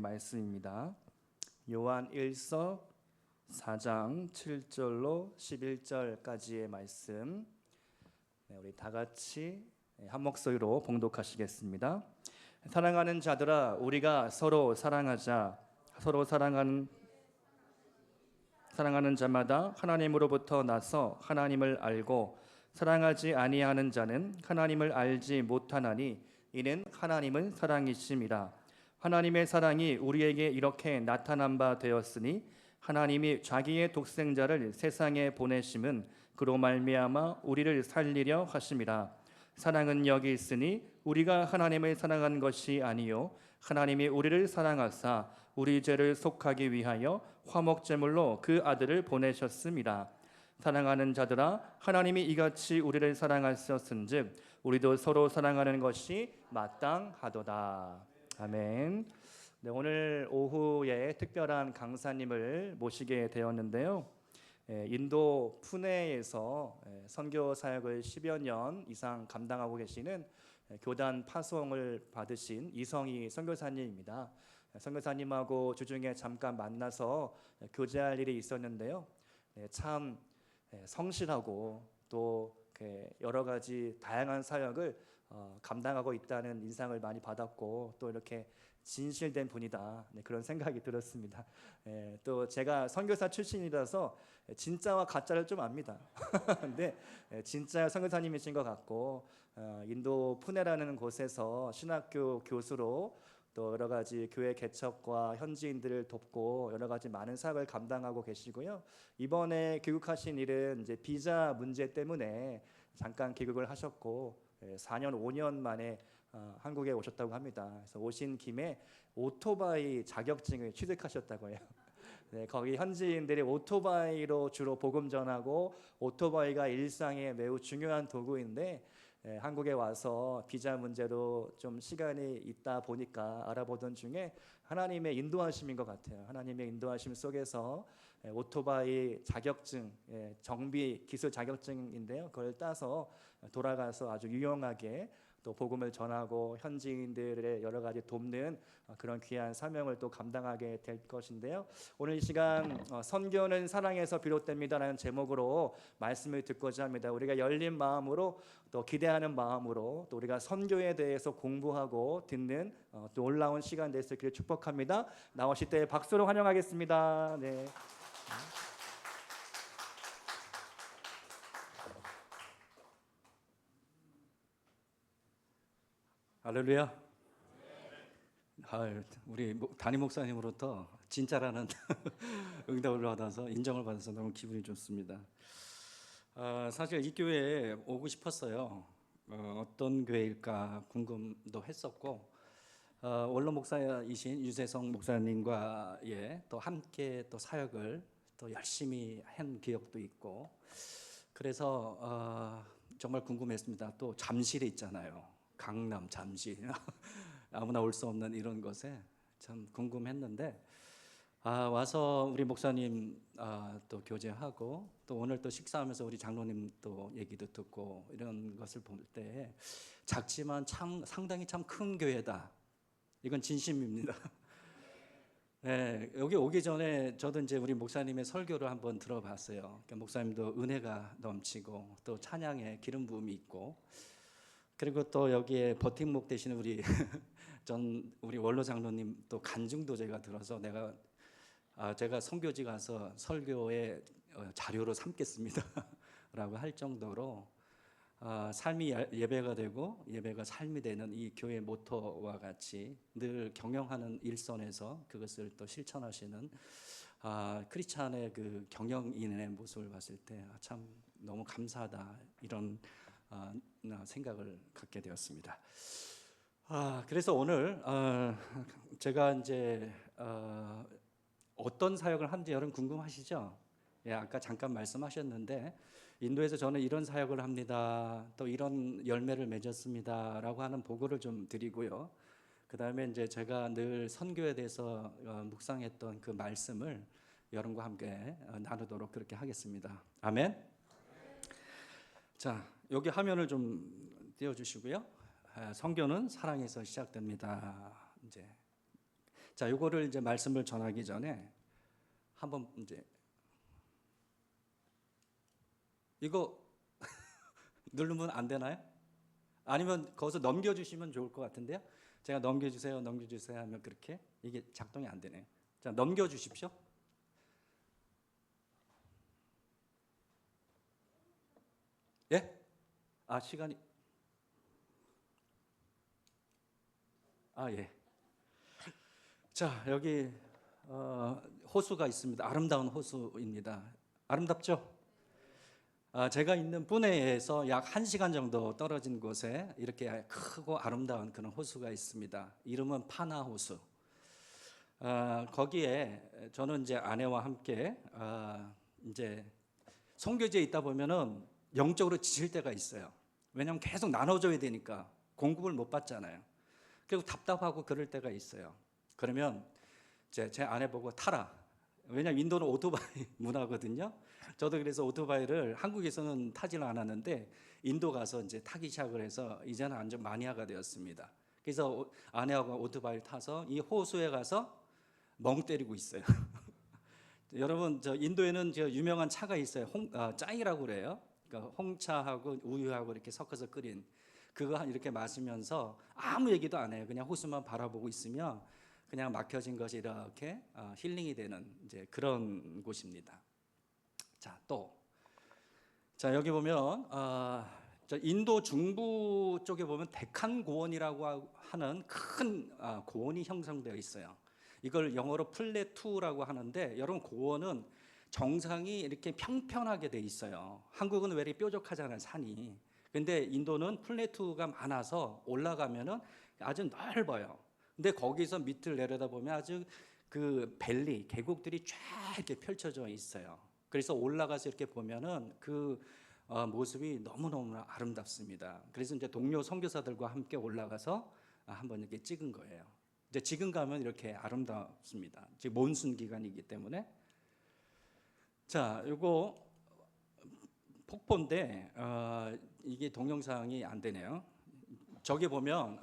말씀입니다. 요한 1서 4장 7절로 11절까지의 말씀, 우리 다 같이 한 목소리로 봉독하시겠습니다. 사랑하는 자들아, 우리가 서로 사랑하자. 서로 사랑하는 자마다 하나님으로부터 나서 하나님을 알고, 사랑하지 아니하는 자는 하나님을 알지 못하나니 이는 하나님은 사랑이심이라. 하나님의 사랑이 우리에게 이렇게 나타난 바 되었으니 하나님이 자기의 독생자를 세상에 보내심은 그로 말미암아 우리를 살리려 하심이라. 사랑은 여기 있으니 우리가 하나님을 사랑한 것이 아니요 하나님이 우리를 사랑하사 우리 죄를 속하기 위하여 화목제물로 그 아들을 보내셨습니다. 사랑하는 자들아, 하나님이 이같이 우리를 사랑하셨은즉 우리도 서로 사랑하는 것이 마땅하도다. 아멘. 네, 오늘 오후에 특별한 강사님을 모시게 되었는데요. 인도 푸네에서 선교 사역을 10여 년 이상 감당하고 계시는 교단 파송을 받으신 이성희 선교사님입니다. 선교사님하고 주중에 잠깐 만나서 교제할 일이 있었는데요. 참 성실하고 또 여러 가지 다양한 사역을 감당하고 있다는 인상을 많이 받았고, 또 이렇게 진실된 분이다, 그런 생각이 들었습니다. 또 제가 선교사 출신이라서 진짜와 가짜를 좀 압니다. 근데 진짜 선교사님이신 것 같고, 인도 푸네라는 곳에서 신학교 교수로 또 여러 가지 교회 개척과 현지인들을 돕고 여러 가지 많은 사역을 감당하고 계시고요. 이번에 귀국하신 일은 이제 비자 문제 때문에 잠깐 귀국을 하셨고 4년 5년 만에 한국에 오셨다고 합니다. 그래서 오신 김에 오토바이 자격증을 취득하셨다고 해요. 네, 거기 현지인들이 오토바이로 주로 복음 전하고 오토바이가 일상에 매우 중요한 도구인데, 한국에 와서 비자 문제로 좀 시간이 있다 보니까 알아보던 중에 하나님의 인도하심인 것 같아요. 하나님의 인도하심 속에서 오토바이 자격증, 정비 기술 자격증인데요, 그걸 따서 돌아가서 아주 유용하게 또 복음을 전하고 현지인들의 여러 가지 돕는 그런 귀한 사명을 또 감당하게 될 것인데요. 오늘 이 시간 선교는 사랑에서 비롯됩니다라는 제목으로 말씀을 듣고자 합니다. 우리가 열린 마음으로 또 기대하는 마음으로 또 우리가 선교에 대해서 공부하고 듣는 또 놀라운 시간 될 수 있기를 축복합니다. 나오실 때 박수로 환영하겠습니다. 네. 할렐루야. 우리 담임 목사님으로부터 진짜라는 응답을 받아서 인정을 받아서 너무 기분이 좋습니다. 사실 이 교회에 오고 싶었어요. 어떤 교회일까 궁금도 했었고, 원로 목사이신 유재성 목사님과 또 함께 또 사역을 또 열심히 한 기억도 있고, 그래서 정말 궁금했습니다. 또 잠실에 있잖아요. 강남 잠실 아무나 올 수 없는 이런 곳에 참 궁금했는데, 와서 우리 목사님 또 교제하고 또 오늘 또 식사하면서 우리 장로님 또 얘기도 듣고 이런 것을 볼 때 작지만 상당히 참 큰 교회다, 이건 진심입니다. 네, 여기 오기 전에 저도 이제 우리 목사님의 설교를 한번 들어봤어요. 그러니까 목사님도 은혜가 넘치고 또 찬양에 기름 부음이 있고, 그리고 또 여기에 버팀목 되시는 우리 원로 장로님 또 간증도 제가 들어서 제가 선교지 가서 설교의 자료로 삼겠습니다 라고 할 정도로 삶이 예배가 되고 예배가 삶이 되는 이 교회 모토와 같이 늘 경영하는 일선에서 그것을 또 실천하시는 크리스찬의 그 경영인의 모습을 봤을 때 참 너무 감사하다, 이런 생각을 갖게 되었습니다. 그래서 오늘 제가 이제 어떤 사역을 하는지 여러분 궁금하시죠? 아까 잠깐 말씀하셨는데, 인도에서 저는 이런 사역을 합니다, 또 이런 열매를 맺었습니다 라고 하는 보고를 좀 드리고요. 그 다음에 이제 제가 늘 선교에 대해서 묵상했던 그 말씀을 여러분과 함께 나누도록 그렇게 하겠습니다. 아멘. 자, 여기 화면을 좀 띄워주시고요. 선교는 사랑에서 시작됩니다. 이제 자, 요거를 이제 말씀을 전하기 전에 한번 이제 이거 누르면 안 되나요? 아니면 거기서 넘겨주시면 좋을 것 같은데요. 제가 넘겨주세요, 넘겨주세요 하면 그렇게 이게 작동이 안 되네요. 자, 넘겨주십시오. 예? 아, 시간이 예. 자, 여기 호수가 있습니다. 아름다운 호수입니다. 아름답죠? 제가 있는 뿌네에서 약 1시간 정도 떨어진 곳에 이렇게 크고 아름다운 그런 호수가 있습니다. 이름은 파나 호수. 거기에 저는 이제 아내와 함께 이제 선교지에 있다 보면은 영적으로 지칠 때가 있어요. 왜냐하면 계속 나눠줘야 되니까 공급을 못 받잖아요. 그리고 답답하고 그럴 때가 있어요. 그러면 제 아내 보고 타라. 왜냐하면 인도는 오토바이 문화거든요. 저도 그래서 오토바이를 한국에서는 타지를 않았는데 인도 가서 이제 타기 시작을 해서 이제는 완전 마니아가 되었습니다. 그래서 아내하고 오토바이를 타서 이 호수에 가서 멍 때리고 있어요. 여러분, 저 인도에는 저 유명한 차가 있어요. 짜이라고 그래요. 그러니까 홍차하고 우유하고 이렇게 섞어서 끓인 그거 이렇게 마시면서 아무 얘기도 안 해요. 그냥 호수만 바라보고 있으면 그냥 막혀진 것이 이렇게 힐링이 되는 이제 그런 곳입니다. 자, 자, 여기 보면 저 인도 중부 쪽에 보면 데칸 고원이라고 하는 큰 고원이 형성되어 있어요. 이걸 영어로 플레투라고 하는데 여러분 고원은 정상이 이렇게 평평하게 돼 있어요. 한국은 왜 이렇게 뾰족하잖아요, 산이. 근데 인도는 플레투가 많아서 올라가면은 아주 넓어요. 근데 거기서 밑을 내려다보면 아주 그 밸리, 계곡들이 쫙 이렇게 펼쳐져 있어요. 그래서 올라가서 이렇게 보면은 그 모습이 너무너무 아름답습니다. 그래서 이제 동료 선교사들과 함께 올라가서 한번 이렇게 찍은 거예요. 이제 지금 가면 이렇게 아름답습니다. 지금 몬순 기간이기 때문에. 자, 요거 폭포인데 이게 동영상이 안 되네요. 저기 보면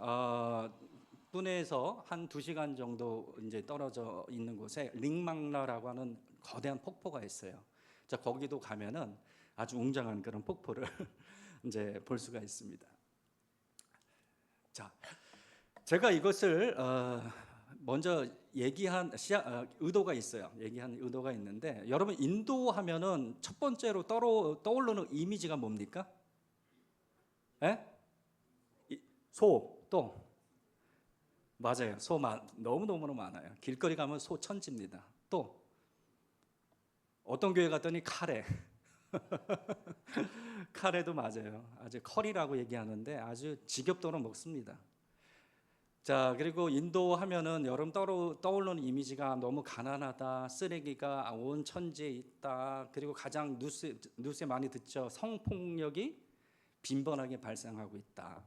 뿌네에서 한 2시간 정도 이제 떨어져 있는 곳에 링망라라고 하는 거대한 폭포가 있어요. 자, 거기도 가면은 아주 웅장한 그런 폭포를 이제 볼 수가 있습니다. 자, 제가 이것을 먼저 얘기한 의도가 있어요. 얘기한 의도가 있는데 여러분 인도 하면은 첫 번째로 떠오르는 이미지가 뭡니까? 예? 소, 또 맞아요. 너무너무 많아요. 길거리 가면 소 천지입니다. 또 어떤 교회 갔더니 카레. 카레도 맞아요. 아주 커리라고 얘기하는데 아주 지겹도록 먹습니다. 자, 그리고 인도 하면은 여러분 떠오르는 이미지가 너무 가난하다, 쓰레기가 온 천지에 있다, 그리고 가장 뉴스에 많이 듣죠. 성폭력이 빈번하게 발생하고 있다.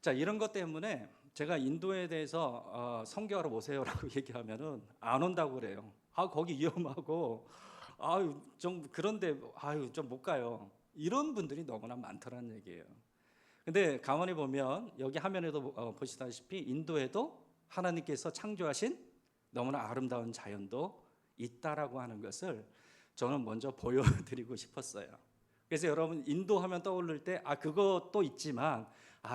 자, 이런 것 때문에 제가 인도에 대해서 선교하러 오세요라고 얘기하면은 안 온다고 그래요. 거기 위험하고 좀 그런데 좀 못 가요. 이런 분들이 너무나 많더라는 얘기예요. 근데 가만히 보면 여기 화면에도 보시다시피 인도에도 하나님께서 창조하신 너무나 아름다운 자연도 있다라고 하는 것을 저는 먼저 보여드리고 싶었어요. 그래서 여러분 인도 하면 떠오를 때 그것도 있지만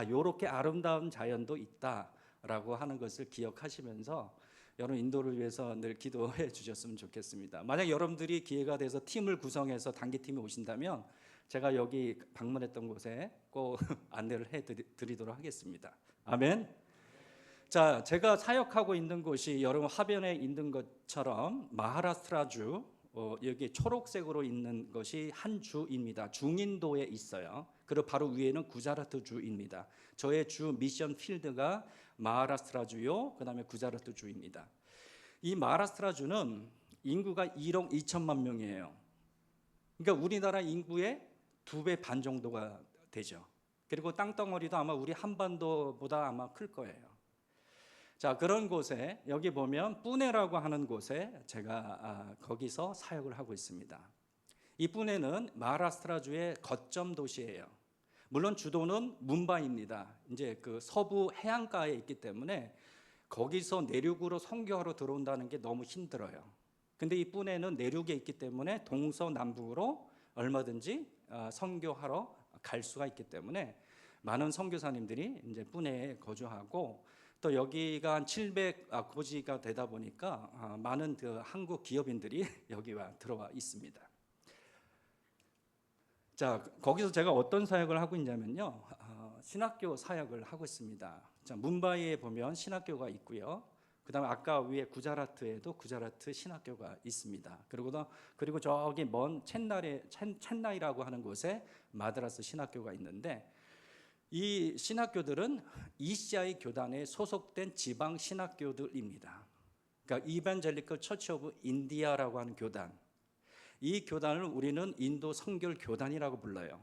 요렇게 아름다운 자연도 있다라고 하는 것을 기억하시면서 여러분 인도를 위해서 늘 기도해 주셨으면 좋겠습니다. 만약 여러분들이 기회가 돼서 팀을 구성해서 단기팀이 오신다면 제가 여기 방문했던 곳에 꼭 안내를 해드리도록 하겠습니다. 아멘. 자, 제가 사역하고 있는 곳이 여러분 화면에 있는 것처럼 마하라스트라주 여기 초록색으로 있는 것이 한 주입니다. 중인도에 있어요. 그리고 바로 위에는 구자라트 주입니다. 저의 주 미션 필드가 마하라스트라주요, 그다음에 구자라트 주입니다. 이 마하라스트라주는 인구가 1억 2천만 명이에요. 그러니까 우리나라 인구의 2배 반 정도가 되죠. 그리고 땅덩어리도 아마 우리 한반도보다 아마 클 거예요. 자, 그런 곳에 여기 보면 뿌네라고 하는 곳에 제가 거기서 사역을 하고 있습니다. 이 뿌네는 마하라스트라주의 거점 도시예요. 물론 주도는 뭄바이입니다. 이제 그 서부 해안가에 있기 때문에 거기서 내륙으로 선교하러 들어온다는 게 너무 힘들어요. 근데 이 뿌네는 내륙에 있기 때문에 동서남북으로 얼마든지 선교하러 갈 수가 있기 때문에 많은 선교사님들이 이제 뿌네에 거주하고, 또 여기가 한 700 고지가 되다 보니까 많은 그 한국 기업인들이 여기 들어와 있습니다. 자, 거기서 제가 어떤 사역을 하고 있냐면요, 신학교 사역을 하고 있습니다. 자, 뭄바이에 보면 신학교가 있고요. 그다음에 아까 위에 구자라트에도 구자라트 신학교가 있습니다. 그리고 저기 먼 첸나이라고 하는 곳에 마드라스 신학교가 있는데, 이 신학교들은 ECI 교단에 소속된 지방 신학교들입니다. 그러니까 이반젤리컬 처치 오브 인디아라고 하는 교단. 이 교단을 우리는 인도 성결 교단이라고 불러요.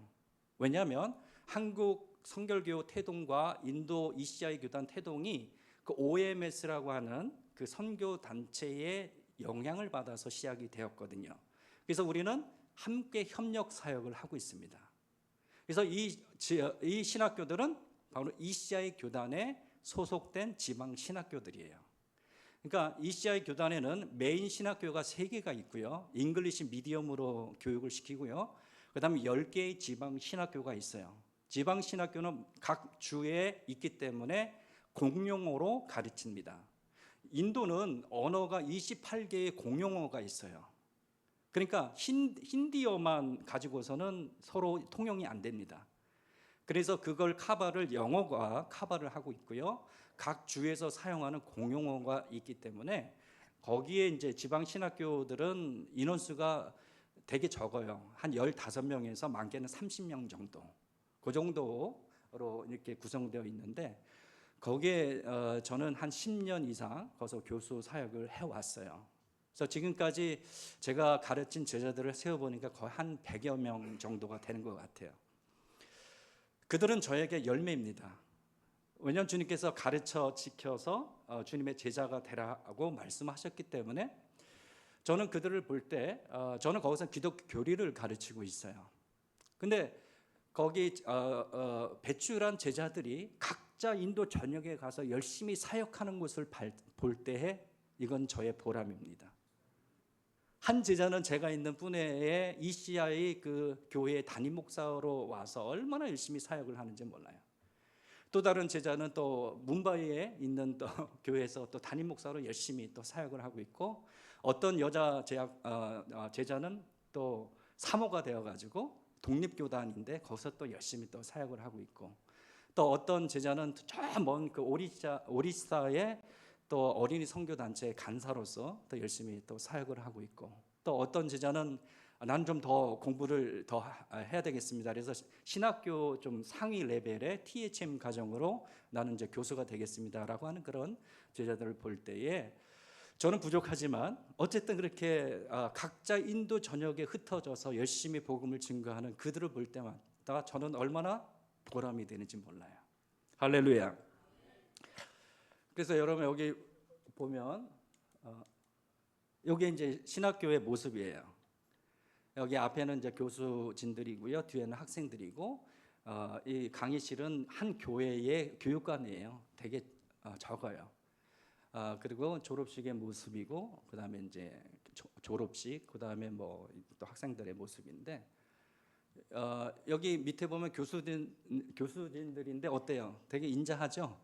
왜냐하면 한국 성결교 태동과 인도 ECI 교단 태동이 그 OMS라고 하는 그 선교 단체의 영향을 받아서 시작이 되었거든요. 그래서 우리는 함께 협력 사역을 하고 있습니다. 그래서 이 신학교들은 바로 ECI 교단에 소속된 지방 신학교들이에요. 그러니까 ECI 교단에는 메인 신학교가 3개가 있고요. 잉글리시 미디엄으로 교육을 시키고요. 그다음에 10개의 지방 신학교가 있어요. 지방 신학교는 각 주에 있기 때문에 공용어로 가르칩니다. 인도는 언어가 28개의 공용어가 있어요. 그러니까 힌디어만 가지고서는 서로 통용이 안 됩니다. 그래서 그걸 영어가 커버를 하고 있고요. 각 주에서 사용하는 공용어가 있기 때문에 거기에 이제 지방 신학교들은 인원수가 되게 적어요. 한 15명에서 많게는 30명 정도. 그 정도로 이렇게 구성되어 있는데, 거기에 저는 한 10년 이상 거기서 교수 사역을 해왔어요. 그래서 지금까지 제가 가르친 제자들을 세어보니까 거의 한 100여 명 정도가 되는 것 같아요. 그들은 저에게 열매입니다. 왜냐하면 주님께서 가르쳐 지켜서 주님의 제자가 되라고 말씀하셨기 때문에 저는 그들을 볼 때 저는 거기서 기독교 교리를 가르치고 있어요. 근데 거기 배출한 제자들이 각자 인도 전역에 가서 열심히 사역하는 것을 볼 때에 이건 저의 보람입니다. 한 제자는 제가 있는 뿌네에 ECI 그 교회 담임 목사로 와서 얼마나 열심히 사역을 하는지 몰라요. 또 다른 제자는 또 뭄바이에 있는 또 교회에서 또 담임 목사로 열심히 또 사역을 하고 있고, 어떤 여자 제자는 또 사모가 되어가지고 독립교단인데 거기서 또 열심히 또 사역을 하고 있고, 또 어떤 제자는 저 먼 그 오리사의 또 어린이 선교 단체의 간사로서 또 열심히 또 사역을 하고 있고, 또 어떤 제자는 난 좀 더 공부를 더 해야 되겠습니다. 그래서 신학교 좀 상위 레벨의 THM 과정으로 나는 이제 교수가 되겠습니다라고 하는 그런 제자들을 볼 때에 저는 부족하지만 어쨌든 그렇게 각자 인도 전역에 흩어져서 열심히 복음을 증거하는 그들을 볼 때마다 저는 얼마나 보람이 되는지 몰라요. 할렐루야. 그래서 여러분 여기 보면 여기 이제 신학교의 모습이에요. 여기 앞에는 이제 교수진들이고요, 뒤에는 학생들이고, 이 강의실은 한 교회의 교육관이에요. 되게 적어요. 그리고 졸업식의 모습이고, 그 다음에 이제 졸업식, 그 다음에 뭐 또 학생들의 모습인데, 여기 밑에 보면 교수진들인데 어때요? 되게 인자하죠?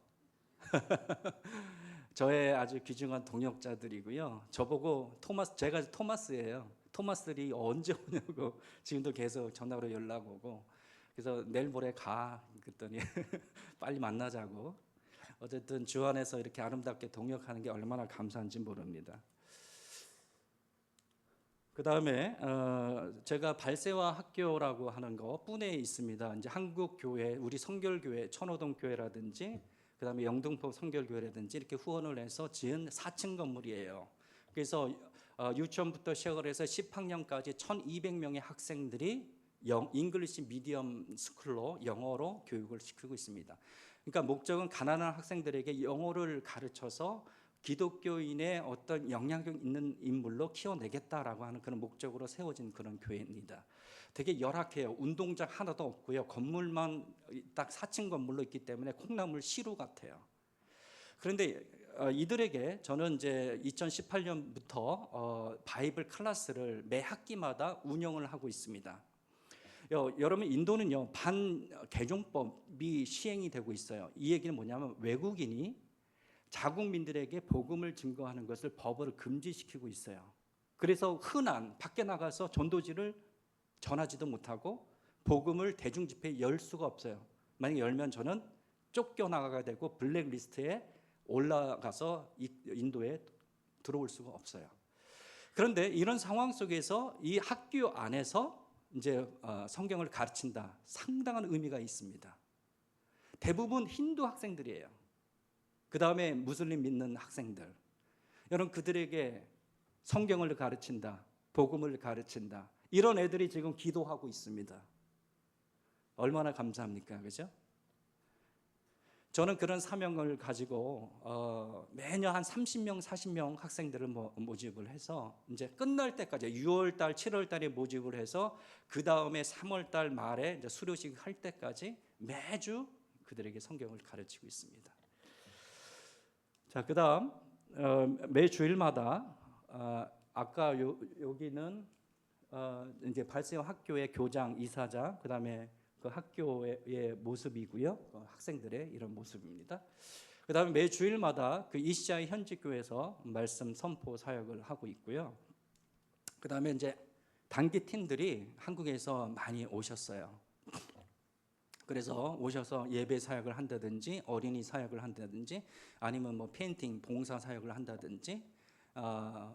저의 아주 귀중한 동역자들이고요. 저보고 제가 토마스예요. 토마스들이 언제 오냐고 지금도 계속 전화로 연락 오고, 그래서 내일 모레 가 그랬더니 빨리 만나자고. 어쨌든 주 안에서 이렇게 아름답게 동역하는 게 얼마나 감사한지 모릅니다. 그 다음에 제가 발세와 학교라고 하는 거 뿌네에 있습니다. 이제 한국 교회, 우리 성결교회, 천호동 교회라든지, 그 다음에 영등포 성결교회라든지 이렇게 후원을 해서 지은 4층 건물이에요. 그래서 유치원부터 시작을 해서 10학년까지 1,200명의 학생들이 잉글리시 미디엄 스쿨로 영어로 교육을 시키고 있습니다. 그러니까 목적은 가난한 학생들에게 영어를 가르쳐서 기독교인의 어떤 영향력 있는 인물로 키워내겠다라고 하는 그런 목적으로 세워진 그런 교회입니다. 되게 열악해요. 운동장 하나도 없고요. 건물만 딱 4층 건물로 있기 때문에 콩나물 시루 같아요. 그런데 이들에게 저는 이제 2018년부터 바이블 클래스를 매 학기마다 운영을 하고 있습니다. 여러분 인도는요 반개종법이 시행이 되고 있어요. 이 얘기는 뭐냐면 외국인이 자국민들에게 복음을 증거하는 것을 법으로 금지시키고 있어요. 그래서 흔한 밖에 나가서 전도지를 전하지도 못하고 복음을 대중 집회에 열 수가 없어요. 만약에 열면 저는 쫓겨나가게 되고 블랙리스트에 올라가서 인도에 들어올 수가 없어요. 그런데 이런 상황 속에서 이 학교 안에서 이제 성경을 가르친다. 상당한 의미가 있습니다. 대부분 힌두 학생들이에요. 그 다음에 무슬림 믿는 학생들. 여러분 그들에게 성경을 가르친다. 복음을 가르친다. 이런 애들이 지금 기도하고 있습니다. 얼마나 감사합니까? 그죠? 저는 그런 사명을 가지고 매년 한 30명, 40명 학생들을 모집을 해서 이제 끝날 때까지 6월 달, 7월 달에 모집을 해서 그 다음에 3월 달 말에 이제 수료식 할 때까지 매주 그들에게 성경을 가르치고 있습니다. 자, 그다음 매 주일마다 아까 여기는 이제 발세어 학교의 교장, 이사장, 그다음에 그 학교의 모습이고요. 학생들의 이런 모습입니다. 그다음에 매 주일마다 그 이시아의 현지교회에서 말씀 선포 사역을 하고 있고요. 그다음에 이제 단기 팀들이 한국에서 많이 오셨어요. 그래서 오셔서 예배 사역을 한다든지 어린이 사역을 한다든지 아니면 뭐 페인팅 봉사 사역을 한다든지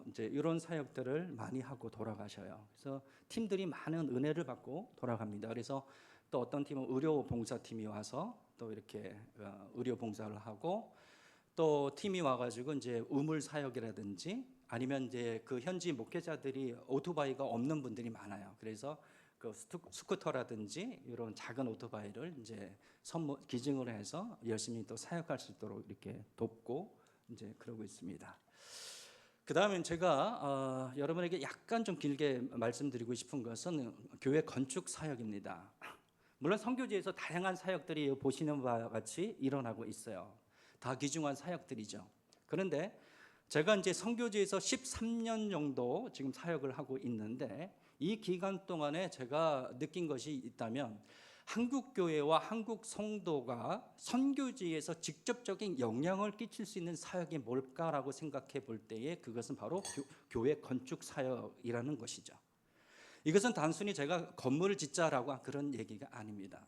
이제 이런 사역들을 많이 하고 돌아가셔요. 그래서 팀들이 많은 은혜를 받고 돌아갑니다. 그래서 또 어떤 팀은 의료 봉사팀이 와서 또 이렇게 의료 봉사를 하고 또 팀이 와가지고 이제 우물 사역이라든지 아니면 이제 그 현지 목회자들이 오토바이가 없는 분들이 많아요. 그래서 그 스쿠터라든지 이런 작은 오토바이를 이제 기증을 해서 열심히 또 사역할 수 있도록 이렇게 돕고 이제 그러고 있습니다. 그 다음에 제가 여러분에게 약간 좀 길게 말씀드리고 싶은 것은 교회 건축 사역입니다. 물론 선교지에서 다양한 사역들이 보시는 바와 같이 일어나고 있어요. 다 귀중한 사역들이죠. 그런데 제가 이제 선교지에서 13년 정도 지금 사역을 하고 있는데 이 기간 동안에 제가 느낀 것이 있다면 한국 교회와 한국 성도가 선교지에서 직접적인 영향을 끼칠 수 있는 사역이 뭘까라고 생각해 볼 때에 그것은 바로 교회 건축 사역이라는 것이죠. 이것은 단순히 제가 건물을 짓자라고 그런 얘기가 아닙니다.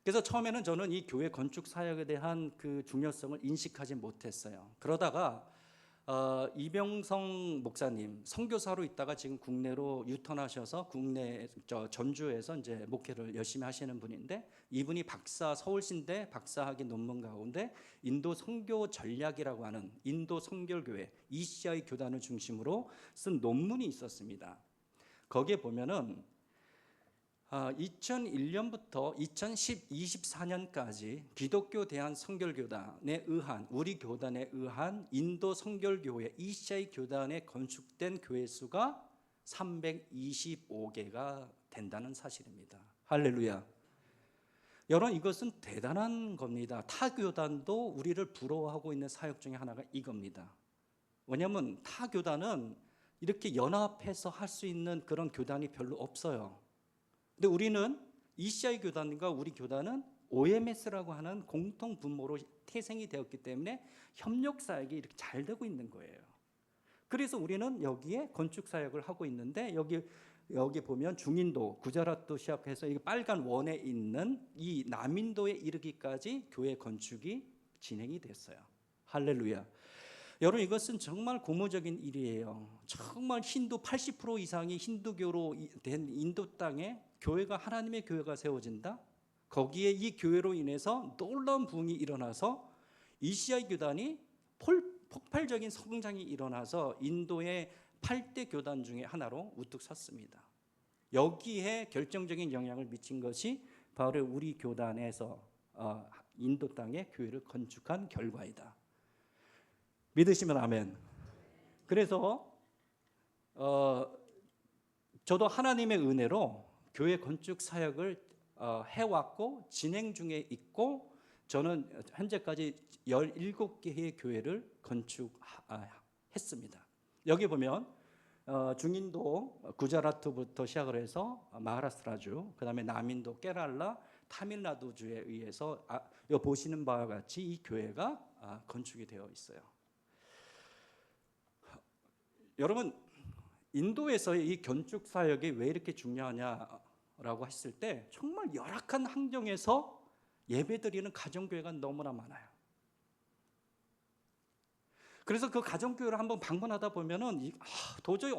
그래서 처음에는 저는 이 교회 건축 사역에 대한 그 중요성을 인식하지 못했어요. 그러다가 이병성 목사님 선교사로 있다가 지금 국내로 유턴하셔서 국내 전주에서 이제 목회를 열심히 하시는 분인데 이분이 서울신대 박사학위 논문 가운데 인도 선교 전략이라고 하는 인도 선결교회 ECI 교단을 중심으로 쓴 논문이 있었습니다. 거기에 보면은 2001년부터 2024년까지 기독교 대한 선결교단에 의한 우리 교단에 의한 인도 선결교회 ECI 교단에 건축된 교회 수가 325개가 된다는 사실입니다. 할렐루야. 여러분 이것은 대단한 겁니다. 타 교단도 우리를 부러워하고 있는 사역 중에 하나가 이겁니다. 왜냐하면 타 교단은 이렇게 연합해서 할 수 있는 그런 교단이 별로 없어요. 근데 우리는 ECI 교단과 우리 교단은 OMS라고 하는 공통 분모로 태생이 되었기 때문에 협력 사역이 이렇게 잘 되고 있는 거예요. 그래서 우리는 여기에 건축 사역을 하고 있는데 여기 보면 중인도, 구자라트 시작해서 이 빨간 원에 있는 이 남인도에 이르기까지 교회 건축이 진행이 됐어요. 할렐루야. 여러분 이것은 정말 고무적인 일이에요. 정말 힌두 80% 이상이 힌두교로 된 인도 땅에 교회가 하나님의 교회가 세워진다. 거기에 이 교회로 인해서 놀라운 부흥이 일어나서 ECI 교단이 폭발적인 성장이 일어나서 인도의 8대 교단 중에 하나로 우뚝 섰습니다. 여기에 결정적인 영향을 미친 것이 바로 우리 교단에서 인도 땅에 교회를 건축한 결과이다. 믿으시면 아멘. 그래서 저도 하나님의 은혜로 교회 건축 사역을 해왔고 진행 중에 있고 저는 현재까지 17개의 교회를 건축했습니다. 여기 보면 중인도 구자라트부터 시작을 해서 마하라스트라주, 그다음에 남인도 케랄라, 타밀나두주에 의해서 여기 보시는 바와 같이 이 교회가 건축이 되어 있어요. 여러분, 인도에서의 이 건축 사역이 왜 이렇게 중요하냐라고 했을 때 정말 열악한 환경에서 예배드리는 가정교회가 너무나 많아요. 그래서 그 가정교회를 한번 방문하다 보면은 도저히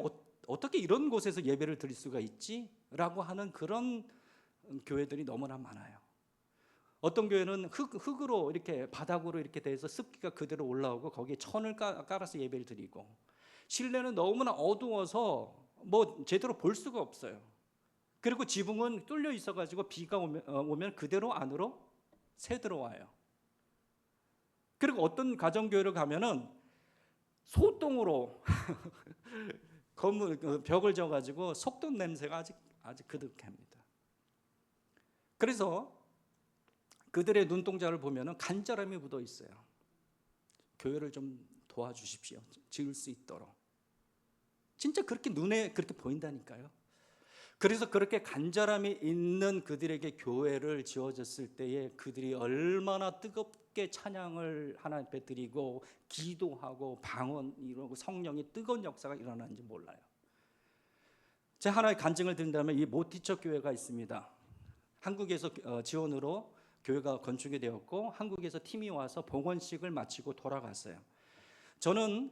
어떻게 이런 곳에서 예배를 드릴 수가 있지라고 하는 그런 교회들이 너무나 많아요. 어떤 교회는 흙으로 이렇게 바닥으로 이렇게 돼서 습기가 그대로 올라오고 거기에 천을 깔아서 예배를 드리고, 실내는 너무나 어두워서 뭐 제대로 볼 수가 없어요. 그리고 지붕은 뚫려 있어가지고 비가 오면 그대로 안으로 새 들어와요. 그리고 어떤 가정교회를 가면은 소똥으로 건물 벽을 져가지고 속돈 냄새가 아직 그득합니다. 그래서 그들의 눈동자를 보면은 간절함이 묻어 있어요. 교회를 좀 도와주십시오. 지을 수 있도록. 진짜 그렇게 눈에 그렇게 보인다니까요. 그래서 그렇게 간절함이 있는 그들에게 교회를 지어졌을 때에 그들이 얼마나 뜨겁게 찬양을 하나님 앞에 드리고 기도하고 방언 이러고 성령의 뜨거운 역사가 일어나는지 몰라요. 제가 하나의 간증을 드린다면 이 모티처 교회가 있습니다. 한국에서 지원으로 교회가 건축이 되었고 한국에서 팀이 와서 봉헌식을 마치고 돌아갔어요. 저는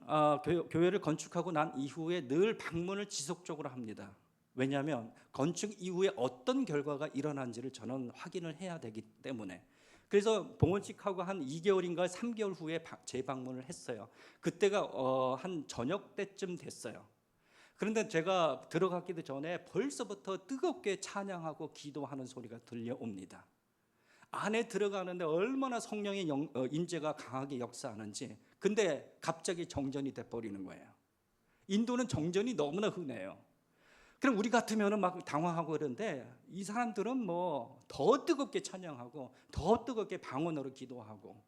교회를 건축하고 난 이후에 늘 방문을 지속적으로 합니다. 왜냐하면 건축 이후에 어떤 결과가 일어난지를 저는 확인을 해야 되기 때문에. 그래서 봉헌식하고 한 2개월인가 3개월 후에 재방문을 했어요. 그때가 한 저녁 때쯤 됐어요. 그런데 제가 들어가기도 전에 벌써부터 뜨겁게 찬양하고 기도하는 소리가 들려옵니다. 안에 들어가는데 얼마나 성령의 인재가 강하게 역사하는지. 근데 갑자기 정전이 돼버리는 거예요. 인도는 정전이 너무나 흔해요. 그럼 우리 같으면 막 당황하고 그러는데 이 사람들은 뭐 더 뜨겁게 찬양하고 더 뜨겁게 방언으로 기도하고,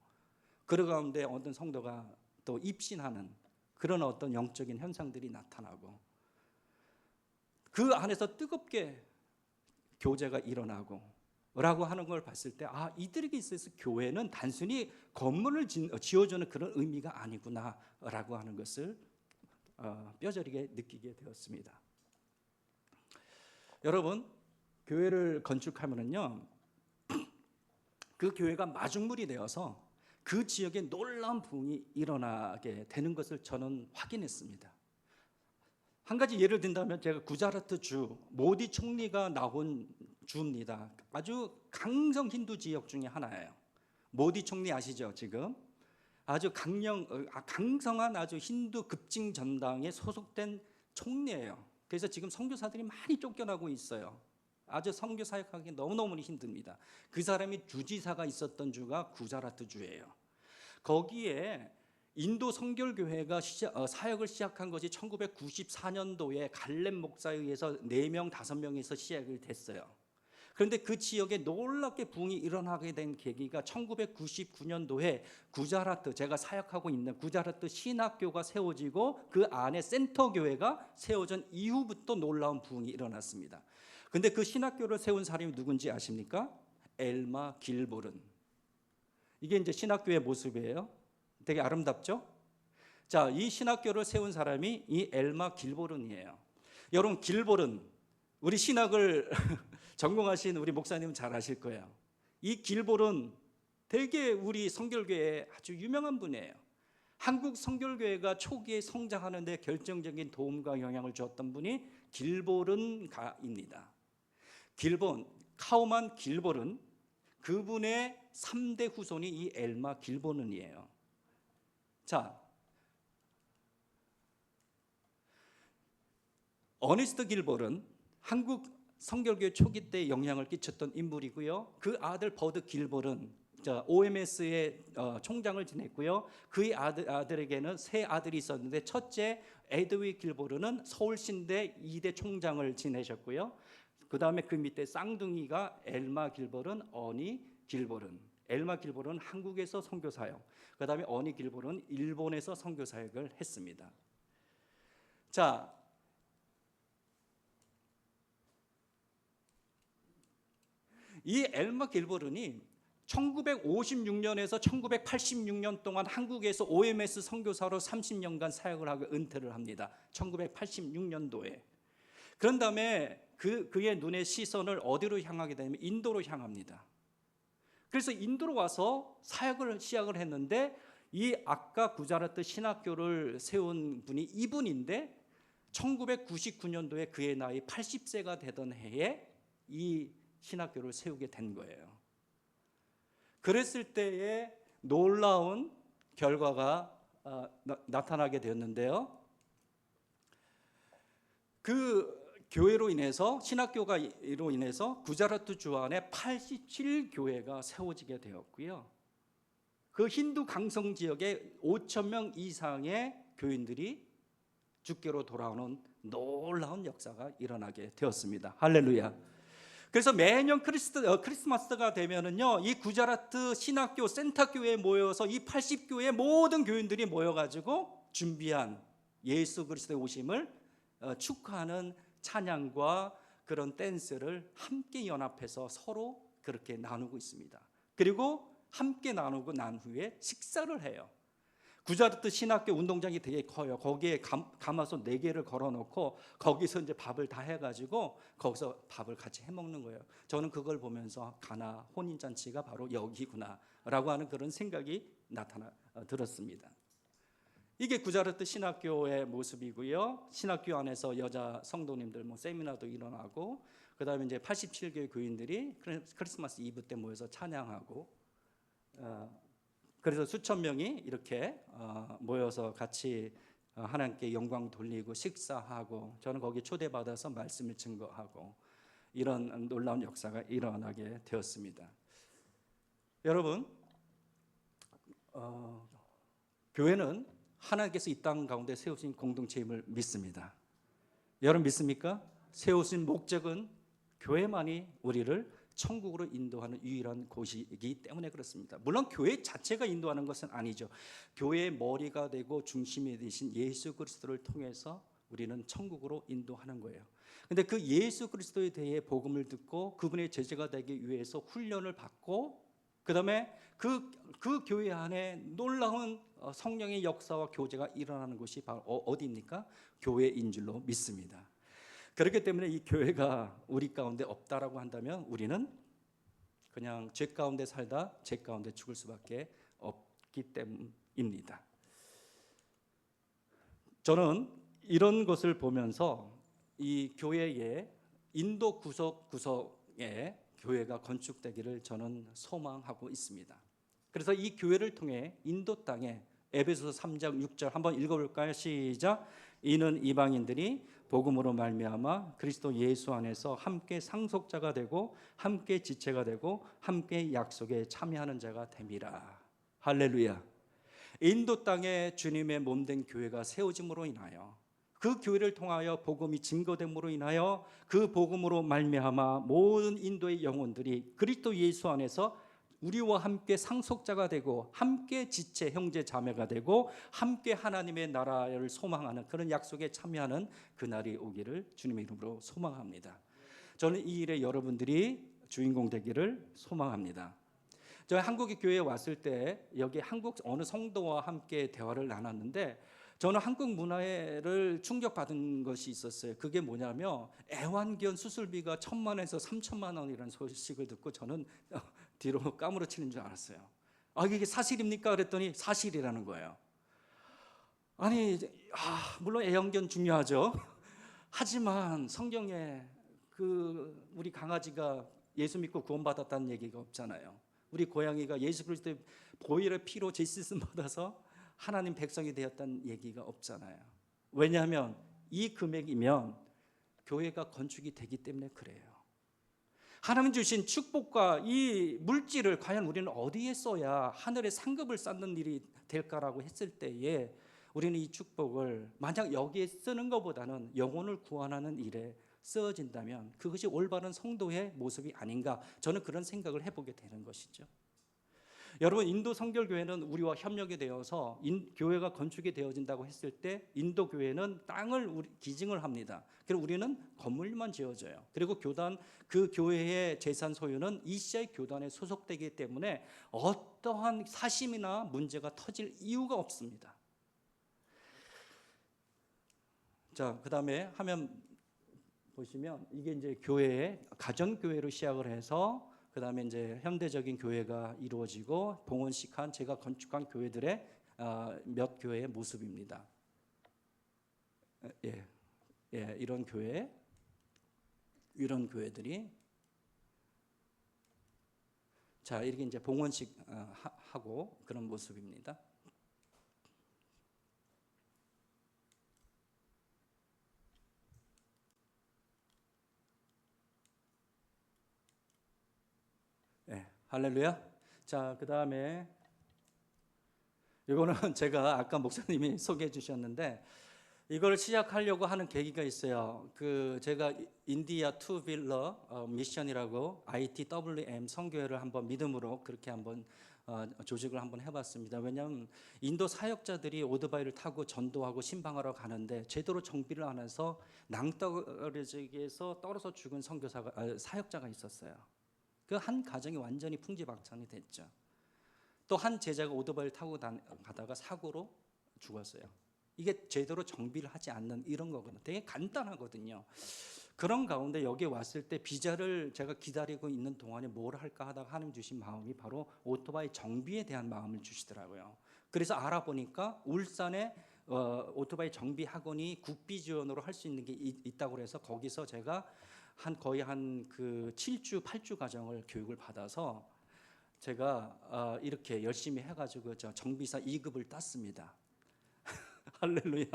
그 가운데 어떤 성도가 또 입신하는 그런 어떤 영적인 현상들이 나타나고 그 안에서 뜨겁게 교제가 일어나고 라고 하는 걸 봤을 때 이들에게 있어서 교회는 단순히 건물을 지어주는 그런 의미가 아니구나 라고 하는 것을 뼈저리게 느끼게 되었습니다. 여러분, 교회를 건축하면은요 그 교회가 마중물이 되어서 그 지역에 놀라운 부흥이 일어나게 되는 것을 저는 확인했습니다. 한 가지 예를 든다면 제가 구자라트 주 모디 총리가 나온 주입니다. 아주 강성 힌두 지역 중에 하나예요. 모디 총리 아시죠? 지금 아주 강성한 아주 힌두 급진 전당에 소속된 총리예요. 그래서 지금 선교사들이 많이 쫓겨나고 있어요. 아주 선교 사역하기 너무너무 힘듭니다. 그 사람이 주지사가 있었던 주가 구자라트 주예요. 거기에 인도 성결교회가 사역을 시작한 것이 1994년도에 갈렙 목사에 의해서 4명, 5명에서 시작이 됐어요. 그런데 그 지역에 놀랍게 부흥이 일어나게 된 계기가 1999년도에 구자라트, 제가 사역하고 있는 구자라트 신학교가 세워지고 그 안에 센터교회가 세워진 이후부터 놀라운 부흥이 일어났습니다. 근데 그 신학교를 세운 사람이 누군지 아십니까? 엘마 길보른. 이게 이제 신학교의 모습이에요. 되게 아름답죠? 자, 이 신학교를 세운 사람이 이 엘마 길보른이에요. 여러분, 길보른, 우리 신학을 전공하신 우리 목사님은 잘 아실 거예요. 이 길보른 되게 우리 성결교회에 아주 유명한 분이에요. 한국 성결교회가 초기에 성장하는 데 결정적인 도움과 영향을 주었던 분이 길보른가입니다. 카우만 길보른, 그분의 3대 후손이 이 엘마 길보른이에요. 자, 어니스트 길보른 한국 성결교회 초기 때 영향을 끼쳤던 인물이고요. 그 아들 버드 길보른 OMS의 총장을 지냈고요. 그의 아들에게는 세 아들이 있었는데 첫째 에드위 길보른은 서울신대 2대 총장을 지내셨고요. 그 다음에 그 밑에 쌍둥이가 엘마 길보른, 어니 길보른. 엘마 길보르는 한국에서 선교 사역, 그다음에 어니 길보르는 일본에서 선교 사역을 했습니다. 자, 이 엘마 길보르니 1956년에서 1986년 동안 한국에서 OMS 선교사로 30년간 사역을 하고 은퇴를 합니다. 1986년도에. 그런 다음에 그의 눈의 시선을 어디로 향하게 되냐면 인도로 향합니다. 그래서 인도로 와서 사역을 시작을 했는데, 이 아까 구자라트 신학교를 세운 분이 이분인데 1999년도에 그의 나이 80세가 되던 해에 이 신학교를 세우게 된 거예요. 그랬을 때에 놀라운 결과가 나타나게 되었는데요. 그 교회로 인해서, 신학교가로 인해서 구자라트 주 안에 87교회가 세워지게 되었고요. 그 힌두 강성 지역에 5,000명 이상의 교인들이 주께로 돌아오는 놀라운 역사가 일어나게 되었습니다. 할렐루야. 그래서 매년 크리스마스가 되면은요, 이 구자라트 신학교 센터교회에 모여서 이 80교회 모든 교인들이 모여가지고 준비한 예수 그리스도의 오심을 축하하는 찬양과 그런 댄스를 함께 연합해서 서로 그렇게 나누고 있습니다. 그리고 함께 나누고 난 후에 식사를 해요. 구자라트 신학교 운동장이 되게 커요. 거기에 가마솥 4개를 걸어놓고 거기서 이제 밥을 다 해가지고 거기서 밥을 같이 해먹는 거예요. 저는 그걸 보면서 가나 혼인잔치가 바로 여기구나라고 하는 그런 생각이 들었습니다. 이게 구자라트 신학교의 모습이고요. 신학교 안에서 여자 성도님들 세미나도 일어나고, 그다음에 이제 87교회 교인들이 크리스마스 이브 때 모여서 찬양하고, 그래서 수천 명이 이렇게 모여서 같이 하나님께 영광 돌리고 식사하고, 저는 거기 초대받아서 말씀을 증거하고, 이런 놀라운 역사가 일어나게 되었습니다. 여러분, 교회는 하나님께서 이 땅 가운데 세우신 공동체임을 믿습니다. 여러분 믿습니까? 세우신 목적은 교회만이 우리를 천국으로 인도하는 유일한 곳이기 때문에 그렇습니다. 물론 교회 자체가 인도하는 것은 아니죠. 교회의 머리가 되고 중심이 되신 예수 그리스도를 통해서 우리는 천국으로 인도하는 거예요. 근데 그 예수 그리스도에 대해 복음을 듣고 그분의 제자가 되기 위해서 훈련을 받고, 그다음에 그 교회 안에 놀라운 성령의 역사와 교제가 일어나는 곳이 바로 어디입니까? 교회인 줄로 믿습니다. 그렇기 때문에 이 교회가 우리 가운데 없다라고 한다면 우리는 그냥 죄 가운데 살다 죄 가운데 죽을 수밖에 없기 때문입니다. 저는 이런 것을 보면서 이 교회의 인도 구석구석에 교회가 건축되기를 저는 소망하고 있습니다. 그래서 이 교회를 통해 인도 땅에, 에베소서 3장 6절 한번 읽어볼까요? 시작. 이는 이방인들이 복음으로 말미암아 그리스도 예수 안에서 함께 상속자가 되고 함께 지체가 되고 함께 약속에 참여하는 자가 됨이라. 할렐루야. 인도 땅에 주님의 몸된 교회가 세워짐으로 인하여, 그 교회를 통하여 복음이 증거됨으로 인하여 그 복음으로 말미암아 모든 인도의 영혼들이 그리스도 예수 안에서 우리와 함께 상속자가 되고 함께 지체 형제 자매가 되고 함께 하나님의 나라를 소망하는 그런 약속에 참여하는 그날이 오기를 주님의 이름으로 소망합니다. 저는 이 일에 여러분들이 주인공 되기를 소망합니다. 저희 한국의 교회에 왔을 때 여기 한국 어느 성도와 함께 대화를 나눴는데, 저는 한국 문화를 충격받은 것이 있었어요. 그게 뭐냐면 애완견 수술비가 1,000만에서 3,000만 원이라는 소식을 듣고 저는 뒤로 까무러치는 줄 알았어요. 이게 사실입니까? 그랬더니 사실이라는 거예요. 아니, 물론 애완견 중요하죠. 하지만 성경에 우리 강아지가 예수 믿고 구원받았다는 얘기가 없잖아요. 우리 고양이가 예수 그리스도의 보혈의 피로 죄 씻음 받아서 하나님 백성이 되었다는 얘기가 없잖아요. 왜냐하면 이 금액이면 교회가 건축이 되기 때문에 그래요. 하나님 주신 축복과 이 물질을 과연 우리는 어디에 써야 하늘의 상급을 쌓는 일이 될까라고 했을 때에 우리는 이 축복을 만약 여기에 쓰는 것보다는 영혼을 구원하는 일에 쓰어진다면 그것이 올바른 성도의 모습이 아닌가, 저는 그런 생각을 해보게 되는 것이죠. 여러분 인도 성결교회는 우리와 협력이 되어서 교회가 건축이 되어진다고 했을 때 인도 교회는 땅을 기증을 합니다. 그리고 우리는 건물만 지어져요. 그리고 교단 그 교회의 재산 소유는 이시아의 교단에 소속되기 때문에 어떠한 사심이나 문제가 터질 이유가 없습니다. 자, 그다음에 화면 보시면 이게 이제 교회의 가정 교회로 시작을 해서 그다음에 이제 현대적인 교회가 이루어지고 봉헌식한 제가 건축한 교회들의 몇 교회의 모습입니다. 예, 예, 이런 교회들이 자 이렇게 이제 봉헌식 하고 그런 모습입니다. 네, 할렐루야. 자, 그다음에 이거는 제가 아까 목사님이 소개해 주셨는데 이걸 시작하려고 하는 계기가 있어요. 제가 인디아 투 빌러 미션이라고 ITWM 선교회를 한번 믿음으로 그렇게 한번 조직을 한번 해봤습니다. 왜냐하면 인도 사역자들이 오토바이를 타고 전도하고 신방하러 가는데 제대로 정비를 안 해서 낭떠러지기에서 떨어져 죽은 사역자가 있었어요. 그 한 가정이 완전히 풍지박산이 됐죠. 또 한 제자가 오토바이를 타고 가다가 사고로 죽었어요. 이게 제대로 정비를 하지 않는 이런 거거든요. 되게 간단하거든요. 그런 가운데 여기 왔을 때 비자를 제가 기다리고 있는 동안에 뭘 할까 하다가 하나님 주신 마음이 바로 오토바이 정비에 대한 마음을 주시더라고요. 그래서 알아보니까 울산에 오토바이 정비 학원이 국비 지원으로 할 수 있는 게 있다고 그래서 거기서 제가 거의 한 7주 8주 과정을 교육을 받아서 제가 이렇게 열심히 해가지고 정비사 2급을 땄습니다. 할렐루야.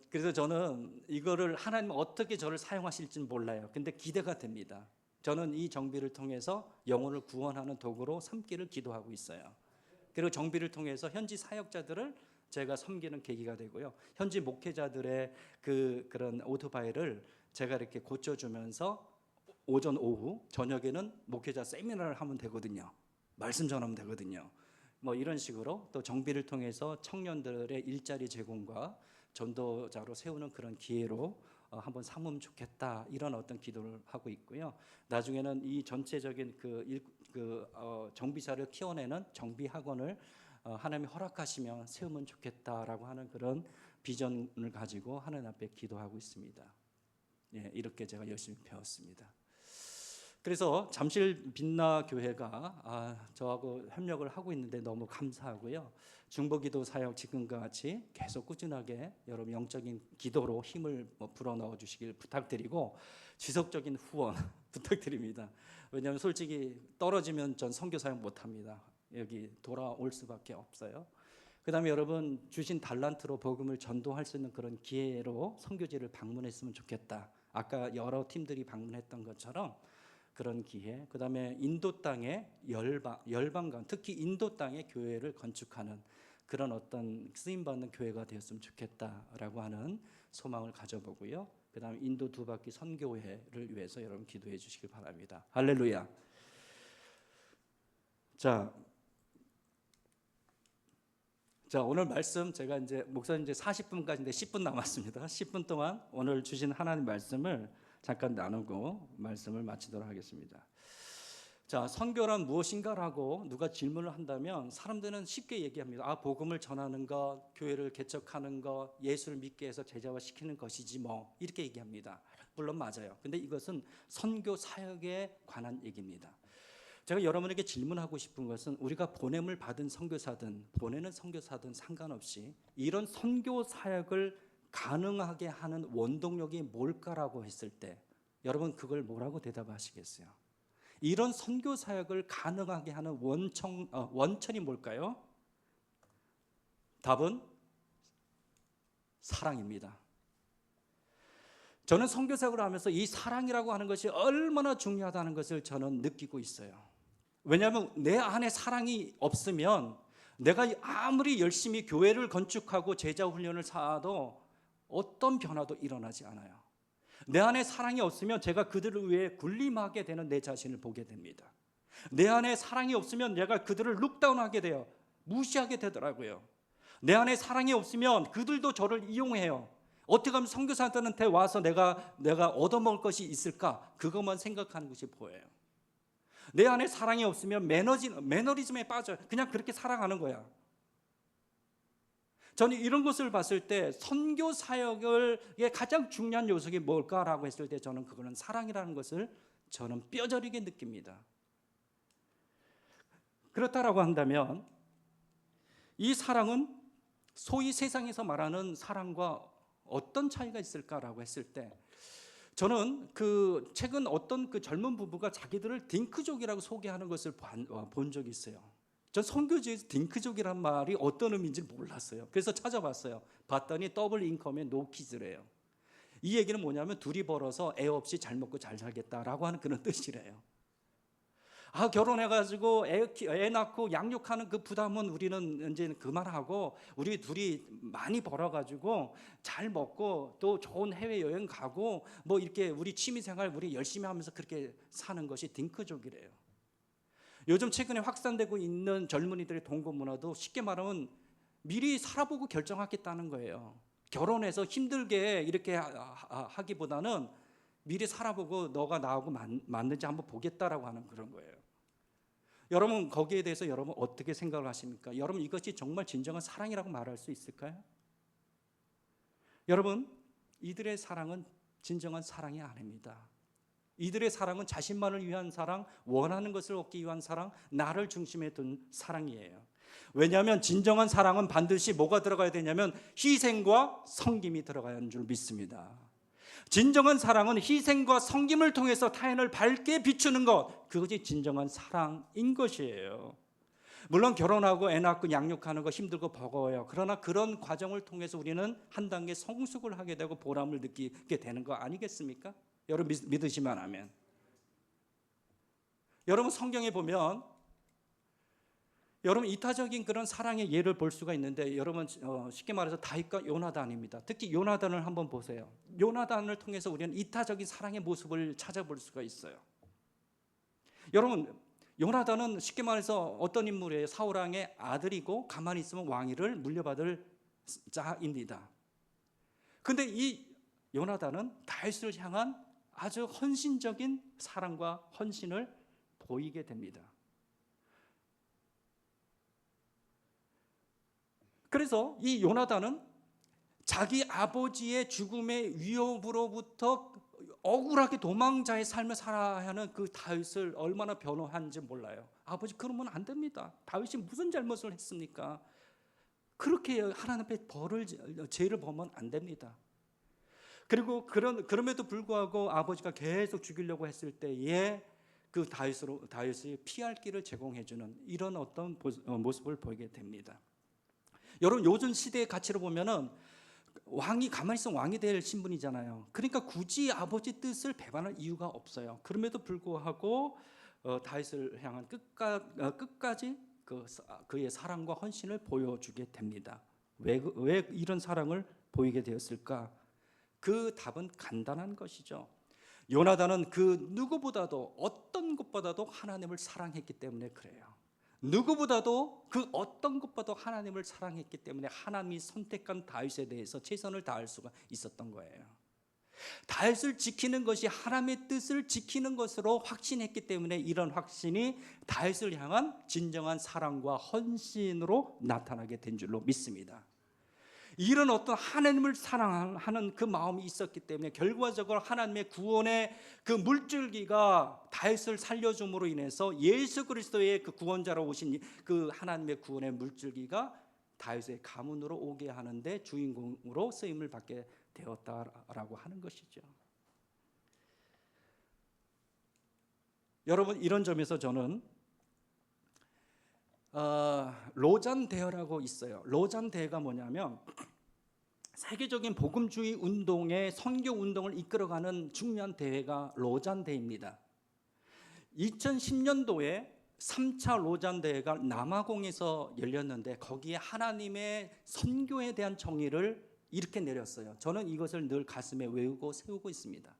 그래서 저는 이거를 하나님 어떻게 저를 사용하실지는 몰라요. 근데 기대가 됩니다. 저는 이 정비를 통해서 영혼을 구원하는 도구로 삼기를 기도하고 있어요. 그리고 정비를 통해서 현지 사역자들을 제가 섬기는 계기가 되고요. 현지 목회자들의 그런 오토바이를 제가 이렇게 고쳐주면서 오전 오후 저녁에는 목회자 세미나를 하면 되거든요. 말씀 전하면 되거든요. 뭐 이런 식으로 또 정비를 통해서 청년들의 일자리 제공과 전도자로 세우는 그런 기회로 한번 삼으면 좋겠다 이런 어떤 기도를 하고 있고요. 나중에는 이 전체적인 정비사를 키워내는 정비 학원을 하나님이 허락하시면 세우면 좋겠다라고 하는 그런 비전을 가지고 하나님 앞에 기도하고 있습니다. 예, 이렇게 제가 열심히 배웠습니다. 그래서 잠실 빛나 교회가 저하고 협력을 하고 있는데 너무 감사하고요. 중보기도 사역 지금과 같이 계속 꾸준하게 여러분 영적인 기도로 힘을 불어넣어 주시길 부탁드리고 지속적인 후원 부탁드립니다. 왜냐하면 솔직히 떨어지면 전 선교 사역 못합니다. 여기 돌아올 수밖에 없어요. 그 다음에 여러분 주신 달란트로 복음을 전도할 수 있는 그런 기회로 선교지를 방문했으면 좋겠다. 아까 여러 팀들이 방문했던 것처럼 그런 기회. 그 다음에 인도 땅에 열방간 특히 인도 땅에 교회를 건축하는 그런 어떤 쓰임받는 교회가 되었으면 좋겠다라고 하는 소망을 가져보고요. 그 다음에 인도 두 바퀴 선교회를 위해서 여러분 기도해 주시길 바랍니다. 할렐루야. 자 오늘 말씀 제가 이제 목사님 이제 40분까지인데 10분 남았습니다. 10분 동안 오늘 주신 하나님 말씀을 잠깐 나누고 말씀을 마치도록 하겠습니다. 자, 선교란 무엇인가라고 누가 질문을 한다면 사람들은 쉽게 얘기합니다. 복음을 전하는 것, 교회를 개척하는 것, 예수를 믿게 해서 제자화시키는 것이지 뭐 이렇게 얘기합니다. 물론 맞아요. 근데 이것은 선교 사역에 관한 얘기입니다. 제가 여러분에게 질문하고 싶은 것은 우리가 보냄을 받은 선교사든 보내는 선교사든 상관없이 이런 선교 사역을 가능하게 하는 원동력이 뭘까라고 했을 때 여러분 그걸 뭐라고 대답하시겠어요? 이런 선교 사역을 가능하게 하는 원천이 뭘까요? 답은 사랑입니다. 저는 선교 사역을 하면서 이 사랑이라고 하는 것이 얼마나 중요하다는 것을 저는 느끼고 있어요. 왜냐하면 내 안에 사랑이 없으면 내가 아무리 열심히 교회를 건축하고 제자 훈련을 쌓아도 어떤 변화도 일어나지 않아요. 내 안에 사랑이 없으면 제가 그들을 위해 군림하게 되는 내 자신을 보게 됩니다. 내 안에 사랑이 없으면 내가 그들을 룩다운하게 돼요. 무시하게 되더라고요. 내 안에 사랑이 없으면 그들도 저를 이용해요. 어떻게 하면 선교사들한테 와서 내가 얻어먹을 것이 있을까? 그것만 생각하는 것이 보여요. 내 안에 사랑이 없으면 매너리즘에 빠져요. 그냥 그렇게 살아가는 거야. 저는 이런 것을 봤을 때 선교 사역의 가장 중요한 요소가 뭘까라고 했을 때 저는 그거는 사랑이라는 것을 저는 뼈저리게 느낍니다. 그렇다라고 한다면 이 사랑은 소위 세상에서 말하는 사랑과 어떤 차이가 있을까라고 했을 때 저는 최근 어떤 젊은 부부가 자기들을 딩크족이라고 소개하는 것을 본 적이 있어요. 전 선교지에서 딩크족이란 말이 어떤 의미인지 몰랐어요. 그래서 찾아봤어요. 봤더니 더블 인컴의 노 키즈래요. 이 얘기는 뭐냐면 둘이 벌어서 애 없이 잘 먹고 잘 살겠다라고 하는 그런 뜻이래요. 결혼해가지고 애 낳고 양육하는 그 부담은 우리는 이제 그만하고 우리 둘이 많이 벌어가지고 잘 먹고 또 좋은 해외 여행 가고 뭐 이렇게 우리 취미생활 우리 열심히 하면서 그렇게 사는 것이 딩크족이래요. 요즘 최근에 확산되고 있는 젊은이들의 동거 문화도 쉽게 말하면 미리 살아보고 결정하겠다는 거예요. 결혼해서 힘들게 이렇게 하기보다는 미리 살아보고 너가 나하고 맞는지 한번 보겠다라고 하는 그런 거예요. 여러분 거기에 대해서 여러분 어떻게 생각을 하십니까? 여러분 이것이 정말 진정한 사랑이라고 말할 수 있을까요? 여러분 이들의 사랑은 진정한 사랑이 아닙니다. 이들의 사랑은 자신만을 위한 사랑, 원하는 것을 얻기 위한 사랑, 나를 중심에 둔 사랑이에요. 왜냐하면 진정한 사랑은 반드시 뭐가 들어가야 되냐면 희생과 섬김이 들어가야 하는 줄 믿습니다. 진정한 사랑은 희생과 섬김을 통해서 타인을 밝게 비추는 것, 그것이 진정한 사랑인 것이에요. 물론 결혼하고 애 낳고 양육하는 거 힘들고 버거워요. 그러나 그런 과정을 통해서 우리는 한 단계 성숙을 하게 되고 보람을 느끼게 되는 거 아니겠습니까? 여러분 믿으시면 아멘. 여러분 성경에 보면 여러분 이타적인 그런 사랑의 예를 볼 수가 있는데 여러분 쉽게 말해서 다윗과 요나단입니다. 특히 요나단을 한번 보세요. 요나단을 통해서 우리는 이타적인 사랑의 모습을 찾아볼 수가 있어요. 여러분 요나단은 쉽게 말해서 어떤 인물이에요? 사울 왕의 아들이고 가만히 있으면 왕위를 물려받을 자입니다. 근데 이 요나단은 다윗을 향한 아주 헌신적인 사랑과 헌신을 보이게 됩니다. 그래서 이 요나단은 자기 아버지의 죽음의 위협으로부터 억울하게 도망자의 삶을 살아야 하는 그 다윗을 얼마나 변호한지 몰라요. 아버지 그러면 안 됩니다. 다윗이 무슨 잘못을 했습니까? 그렇게 하나님 앞에 죄를 범하면 안 됩니다. 그리고 그럼에도 불구하고 아버지가 계속 죽이려고 했을 때에 그 다윗이 피할 길을 제공해주는 이런 어떤 모습을 보이게 됩니다. 여러분 요즘 시대의 가치로 보면은 왕이 가만히 있으면 왕이 될 신분이잖아요. 그러니까 굳이 아버지 뜻을 배반할 이유가 없어요. 그럼에도 불구하고 다윗을 향한 끝까지 그의 사랑과 헌신을 보여주게 됩니다. 왜 이런 사랑을 보이게 되었을까? 그 답은 간단한 것이죠. 요나단은 그 누구보다도 어떤 것보다도 하나님을 사랑했기 때문에 그래요. 누구보다도 그 어떤 것보다도 하나님을 사랑했기 때문에 하나님이 선택한 다윗에 대해서 최선을 다할 수가 있었던 거예요. 다윗을 지키는 것이 하나님의 뜻을 지키는 것으로 확신했기 때문에 이런 확신이 다윗을 향한 진정한 사랑과 헌신으로 나타나게 된 줄로 믿습니다. 이런 어떤 하나님을 사랑하는 그 마음이 있었기 때문에 결과적으로 하나님의 구원의 그 물줄기가 다윗을 살려줌으로 인해서 예수 그리스도의 그 구원자로 오신 그 하나님의 구원의 물줄기가 다윗의 가문으로 오게 하는데 주인공으로 쓰임을 받게 되었다라고 하는 것이죠. 여러분 이런 점에서 저는 로잔 대회라고 있어요. 로잔 대회가 뭐냐면 세계적인 복음주의 운동의 선교 운동을 이끌어가는 중요한 대회가 로잔 대회입니다. 2010년도에 3차 로잔 대회가 남아공에서 열렸는데 거기에 하나님의 선교에 대한 정의를 이렇게 내렸어요. 저는 이것을 늘 가슴에 외우고 세우고 있습니다.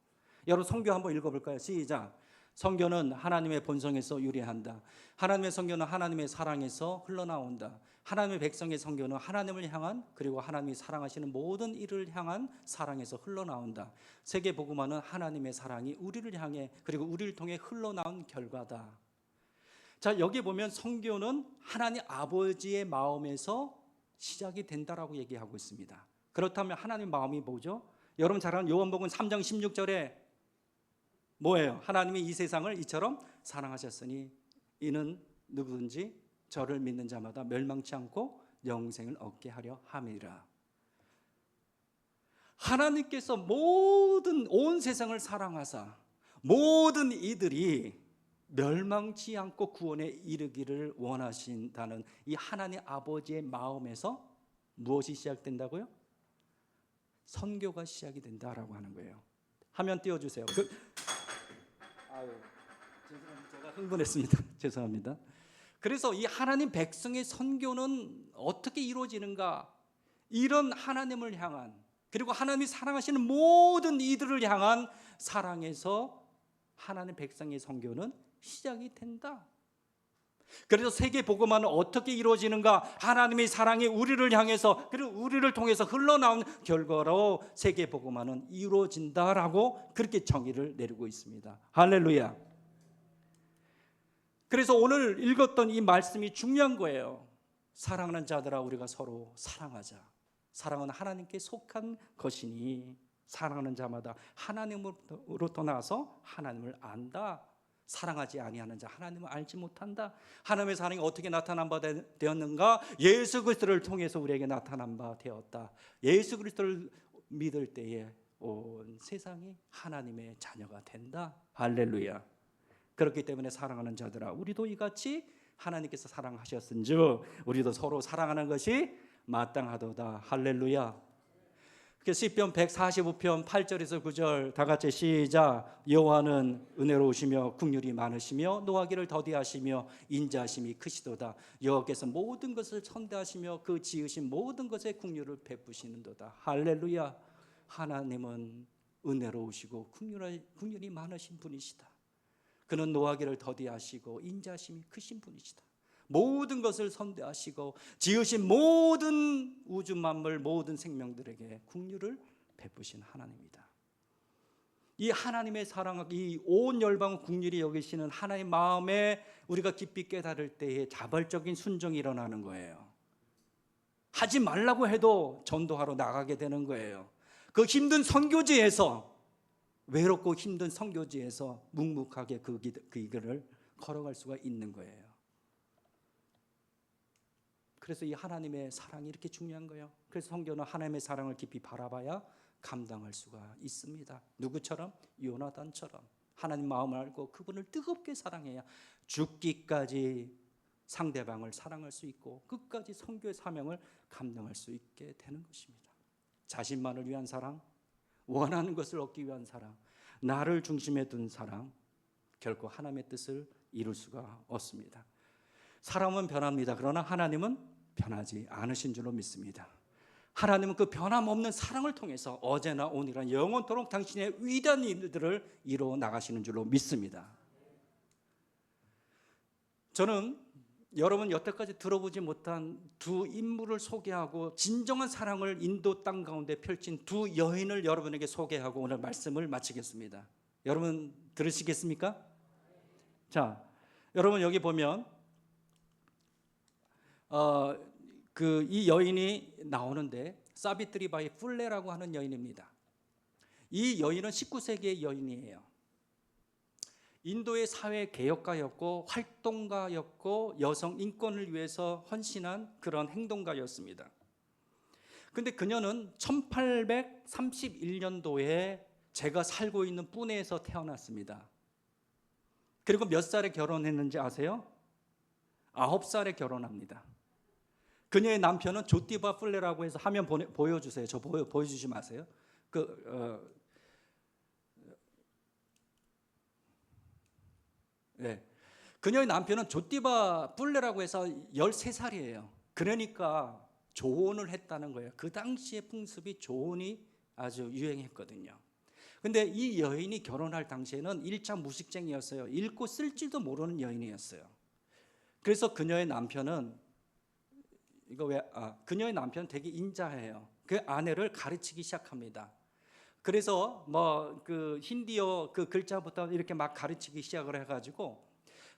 여러분 성교 한번 읽어볼까요? 시작. 성교는 하나님의 본성에서 유래한다. 하나님의 성교는 하나님의 사랑에서 흘러나온다. 하나님의 백성의 성교는 하나님을 향한, 그리고 하나님이 사랑하시는 모든 이를 향한 사랑에서 흘러나온다. 세계복음화는 하나님의 사랑이 우리를 향해, 그리고 우리를 통해 흘러나온 결과다. 자, 여기 보면 성교는 하나님 아버지의 마음에서 시작이 된다라고 얘기하고 있습니다. 그렇다면 하나님의 마음이 뭐죠? 여러분 잘 아는 요한복음 3장 16절에 뭐예요? 하나님이 이 세상을 이처럼 사랑하셨으니 이는 누구든지 저를 믿는 자마다 멸망치 않고 영생을 얻게 하려 함이라. 하나님께서 모든 온 세상을 사랑하사 모든 이들이 멸망치 않고 구원에 이르기를 원하신다는 이 하나님 아버지의 마음에서 무엇이 시작된다고요? 선교가 시작이 된다라고 하는 거예요. 화면 띄워주세요. 죄송합니다. 제가 흥분했습니다. 죄송합니다. 그래서 이 하나님 백성의 선교는 어떻게 이루어지는가? 이런 하나님을 향한, 그리고 하나님이 사랑하시는 모든 이들을 향한 사랑에서 하나님 백성의 선교는 시작이 된다. 그래서 세계 복음화는 어떻게 이루어지는가? 하나님의 사랑이 우리를 향해서, 그리고 우리를 통해서 흘러나온 결과로 세계 복음화는 이루어진다라고 그렇게 정의를 내리고 있습니다. 할렐루야. 그래서 오늘 읽었던 이 말씀이 중요한 거예요. 사랑하는 자들아, 우리가 서로 사랑하자. 사랑은 하나님께 속한 것이니 사랑하는 자마다 하나님으로부터 나서 하나님을 안다. 사랑하지 아니하는 자 하나님을 알지 못한다. 하나님의 사랑이 어떻게 나타난 바 되었는가? 예수 그리스도를 통해서 우리에게 나타난 바 되었다. 예수 그리스도를 믿을 때에 온 세상이 하나님의 자녀가 된다. 할렐루야. 그렇기 때문에 사랑하는 자들아, 우리도 이같이 하나님께서 사랑하셨은즉 우리도 서로 사랑하는 것이 마땅하도다. 할렐루야. 시편 145편 8절에서 9절 다 같이 시작. 여호와는 은혜로우시며 긍휼이 많으시며 노하기를 더디하시며 인자하심이 크시도다. 여호와께서 모든 것을 천대하시며 그 지으신 모든 것에 긍휼을 베푸시는도다. 할렐루야. 하나님은 은혜로우시고 긍휼이 많으신 분이시다. 그는 노하기를 더디하시고 인자하심이 크신 분이시다. 모든 것을 선대하시고 지으신 모든 우주 만물 모든 생명들에게 긍휼을 베푸신 하나님입니다. 이 하나님의 사랑, 이 온 열방을 긍휼히 여기시는 하나님 마음에 우리가 깊이 깨달을 때에 자발적인 순종이 일어나는 거예요. 하지 말라고 해도 전도하러 나가게 되는 거예요. 그 힘든 선교지에서, 외롭고 힘든 선교지에서 묵묵하게 그 길을 걸어갈 수가 있는 거예요. 그래서 이 하나님의 사랑이 이렇게 중요한 거예요. 그래서 성경은 하나님의 사랑을 깊이 바라봐야 감당할 수가 있습니다. 누구처럼? 요나단처럼 하나님 마음을 알고 그분을 뜨겁게 사랑해야 죽기까지 상대방을 사랑할 수 있고 끝까지 선교의 사명을 감당할 수 있게 되는 것입니다. 자신만을 위한 사랑, 원하는 것을 얻기 위한 사랑, 나를 중심에 둔 사랑, 결코 하나님의 뜻을 이룰 수가 없습니다. 사람은 변합니다. 그러나 하나님은 변하지 않으신 줄로 믿습니다. 하나님은 그 변함없는 사랑을 통해서 어제나 오늘이나 영원토록 당신의 위대한 일들을 이루어 나가시는 줄로 믿습니다. 저는 여러분 여태까지 들어보지 못한 두 인물을 소개하고 진정한 사랑을 인도 땅 가운데 펼친 두 여인을 여러분에게 소개하고 오늘 말씀을 마치겠습니다. 여러분 들으시겠습니까? 자, 여러분 여기 보면 이 여인이 나오는데 사비트리바이 풀레라고 하는 여인입니다. 이 여인은 19세기의 여인이에요. 인도의 사회 개혁가였고 활동가였고 여성 인권을 위해서 헌신한 그런 행동가였습니다. 그런데 그녀는 1831년도에 제가 살고 있는 뿌네에서 태어났습니다. 그리고 몇 살에 결혼했는지 아세요? 9살에 결혼합니다. 그녀의 남편은 조티바 풀레라고 해서 화면 보여주세요. 저 보여주지 마세요. 네. 그녀의 남편은 조티바 풀레라고 해서 13살이에요. 그러니까 조혼을 했다는 거예요. 그 당시의 풍습이 조혼이 아주 유행했거든요. 근데 이 여인이 결혼할 당시에는 1차 무식쟁이였어요. 읽고 쓸 줄도 모르는 여인이었어요. 그래서 그녀의 남편은 그녀의 남편은 되게 인자해요. 그 아내를 가르치기 시작합니다. 그래서 뭐 그 힌디어 그 글자부터 이렇게 막 가르치기 시작을 해가지고,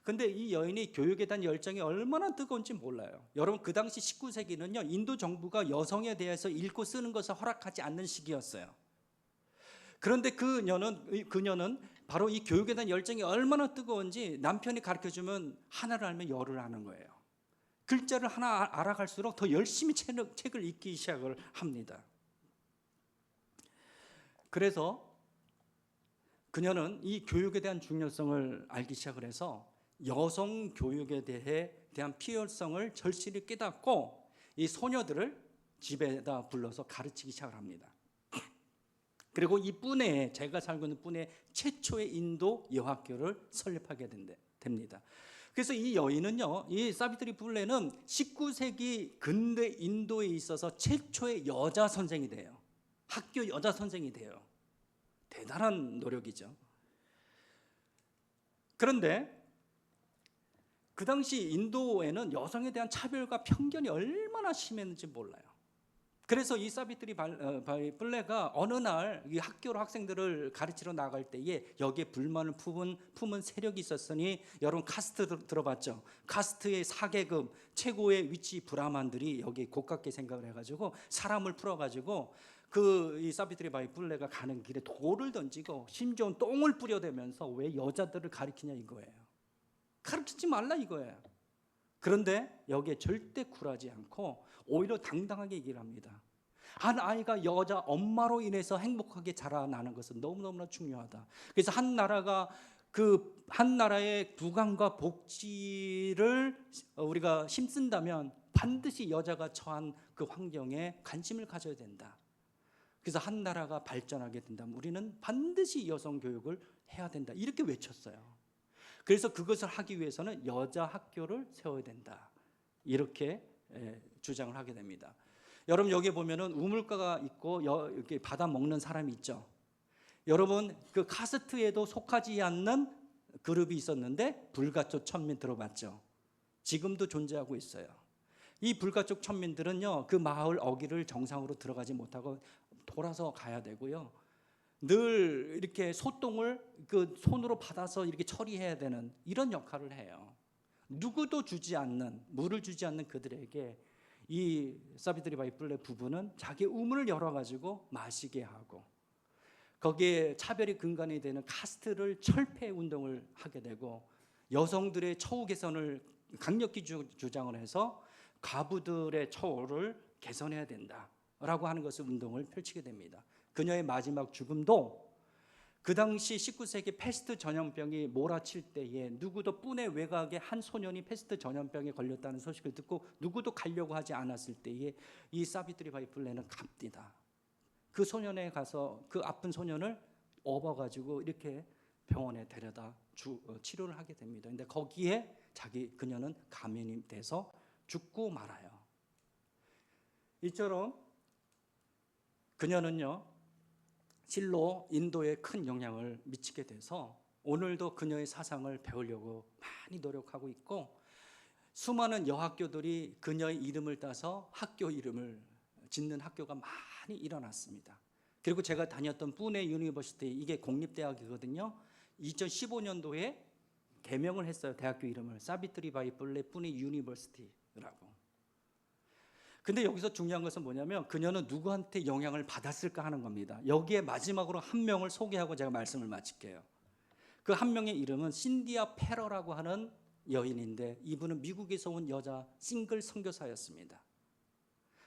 근데 이 여인이 교육에 대한 열정이 얼마나 뜨거운지 몰라요. 여러분, 그 당시 19세기는요 인도 정부가 여성에 대해서 읽고 쓰는 것을 허락하지 않는 시기였어요. 그런데 그녀는 바로 이 교육에 대한 열정이 얼마나 뜨거운지 남편이 가르쳐주면 하나를 알면 열을 아는 거예요. 글자를 하나 알아갈수록 더 열심히 책을 읽기 시작을 합니다. 그래서 그녀는 이 교육에 대한 중요성을 알기 시작을 해서 여성 교육에 대한 필요성을 절실히 깨닫고 이 소녀들을 집에다 불러서 가르치기 시작을 합니다. 그리고 이 뿌네에, 제가 살고 있는 뿌네에 최초의 인도 여학교를 설립하게 됩니다. 그래서 이 여인은요, 이 사비트리 풀레는 19세기 근대 인도에 있어서 최초의 여자 선생이 돼요. 학교 여자 선생이 돼요. 대단한 노력이죠. 그런데 그 당시 인도에는 여성에 대한 차별과 편견이 얼마나 심했는지 몰라요. 그래서 이 사비트리 풀레가 어느 날 이 학교로 학생들을 가르치러 나갈 때에 여기에 불만을 품은 세력이 있었으니, 여러분 카스트 들어봤죠? 카스트의 사계급 최고의 위치 브라만들이 여기 고깝게 생각을 해가지고 사람을 풀어가지고 이 사비트리 풀레가 가는 길에 돌을 던지고 심지어는 똥을 뿌려대면서 왜 여자들을 가르치냐 이거예요. 가르치지 말라 이거예요. 그런데 여기에 절대 굴하지 않고 오히려 당당하게 얘기를 합니다. 한 아이가 여자 엄마로 인해서 행복하게 자라나는 것은 너무너무나 중요하다. 그래서 한 나라의 부강과 복지를 우리가 힘쓴다면 반드시 여자가 처한 그 환경에 관심을 가져야 된다. 그래서 한 나라가 발전하게 된다면 우리는 반드시 여성 교육을 해야 된다. 이렇게 외쳤어요. 그래서 그것을 하기 위해서는 여자 학교를 세워야 된다. 이렇게 주장을 하게 됩니다. 여러분, 여기 보면은 우물가가 있고 이렇게 받아 먹는 사람이 있죠. 여러분, 그 카스트에도 속하지 않는 그룹이 있었는데 불가촉 천민 들어봤죠? 지금도 존재하고 있어요. 이 불가촉 천민들은요, 그 마을 어귀를 정상으로 들어가지 못하고 돌아서 가야 되고요. 늘 이렇게 소똥을 그 손으로 받아서 이렇게 처리해야 되는 이런 역할을 해요. 누구도 주지 않는, 물을 주지 않는 그들에게 이 사비트리 풀레 부부는 자기 우물을 열어가지고 마시게 하고, 거기에 차별이 근간이 되는 카스트를 철폐 운동을 하게 되고, 여성들의 처우 개선을 강력히 주장을 해서 과부들의 처우를 개선해야 된다라고 하는 것을 운동을 펼치게 됩니다. 그녀의 마지막 죽음도 그 당시 19세기 패스트 전염병이 몰아칠 때에 누구도 뿌네 외곽의 한 소년이 패스트 전염병에 걸렸다는 소식을 듣고 누구도 가려고 하지 않았을 때에 이 사비트리 풀레는 갑니다. 그 소년에 가서 그 아픈 소년을 업어가지고 이렇게 병원에 데려다 치료를 하게 됩니다. 근데 거기에 그녀는 감염이 돼서 죽고 말아요. 이처럼 그녀는요, 실로 인도에 큰 영향을 미치게 돼서 오늘도 그녀의 사상을 배우려고 많이 노력하고 있고, 수많은 여학교들이 그녀의 이름을 따서 학교 이름을 짓는 학교가 많이 일어났습니다. 그리고 제가 다녔던 뿌네 유니버시티, 이게 공립대학이거든요. 2015년도에 개명을 했어요. 대학교 이름을 사비트리 풀레 뿌네 유니버시티라고. 근데 여기서 중요한 것은 뭐냐면 그녀는 누구한테 영향을 받았을까 하는 겁니다. 여기에 마지막으로 한 명을 소개하고 제가 말씀을 마칠게요. 그 한 명의 이름은 신디아 페러라고 하는 여인인데, 이분은 미국에서 온 여자 싱글 선교사였습니다.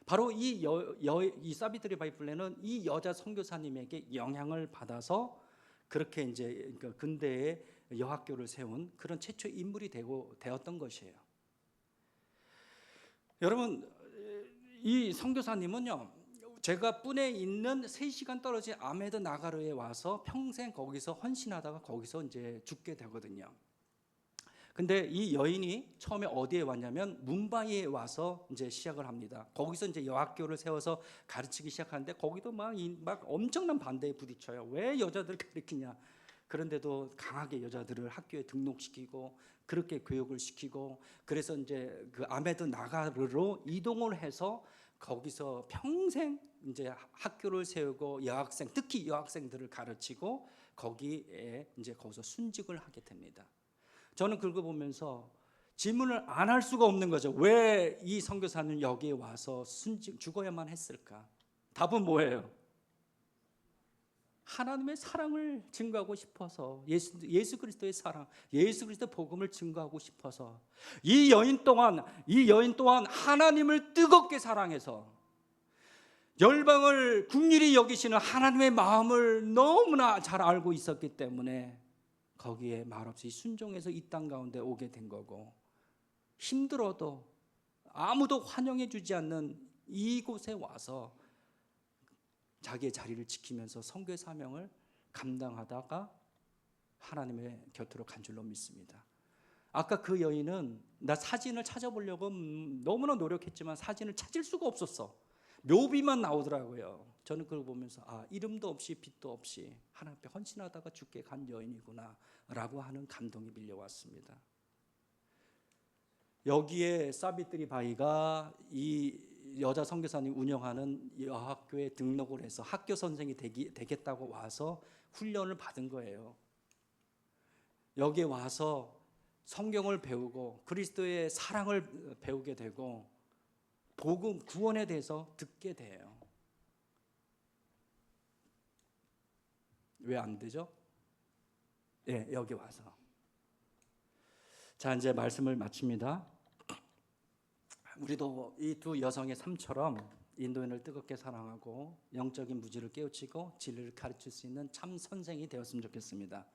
바로 이 사비트리 풀레는 이 여자 선교사님에게 영향을 받아서 그렇게 이제 근대의 여학교를 세운 그런 최초의 인물이 되었던 것이에요. 여러분, 이 선교사님은요, 제가 뿌네에 있는 3시간 떨어진 아메드 나가르에 와서 평생 거기서 헌신하다가 거기서 이제 죽게 되거든요. 근데 이 여인이 처음에 어디에 왔냐면 문바이에 와서 이제 시작을 합니다. 거기서 이제 여학교를 세워서 가르치기 시작하는데 거기도 막 엄청난 반대에 부딪혀요. 왜 여자들 가르치냐? 그런데도 강하게 여자들을 학교에 등록시키고 그렇게 교육을 시키고, 그래서 이제 그 아메드 나가르로 이동을 해서 거기서 평생 이제 학교를 세우고 여학생, 특히 여학생들을 가르치고 거기에 이제 거기서 순직을 하게 됩니다. 저는 그거 보면서 질문을 안 할 수가 없는 거죠. 왜 이 선교사는 여기에 와서 순직 죽어야만 했을까? 답은 뭐예요? 하나님의 사랑을 증거하고 싶어서, 예수 그리스도의 사랑, 예수 그리스도 복음을 증거하고 싶어서. 이 여인 또한 하나님을 뜨겁게 사랑해서 열방을 긍휼히 여기시는 하나님의 마음을 너무나 잘 알고 있었기 때문에 거기에 말없이 순종해서 이 땅 가운데 오게 된 거고, 힘들어도 아무도 환영해 주지 않는 이곳에 와서 자기의 자리를 지키면서 선교의 사명을 감당하다가 하나님의 곁으로 간 줄로 믿습니다. 아까 그 여인은 나 사진을 찾아보려고 너무나 노력했지만 사진을 찾을 수가 없었어. 묘비만 나오더라고요. 저는 그걸 보면서 이름도 없이 빛도 없이 하나님 앞에 헌신하다가 죽게 간 여인이구나 라고 하는 감동이 밀려왔습니다. 여기에 사비트리 바이가 이 여자 선교사님 운영하는 여학교에 등록을 해서 학교 선생이 되겠다고 와서 훈련을 받은 거예요. 여기에 와서 성경을 배우고 그리스도의 사랑을 배우게 되고 복음 구원에 대해서 듣게 돼요. 왜 안 되죠? 여기 와서. 자, 이제 말씀을 마칩니다. 우리도 이 두 여성의 삶처럼 인도인을 뜨겁게 사랑하고 영적인 무지를 깨우치고 진리를 가르칠 수 있는 참 선생이 되었으면 좋겠습니다.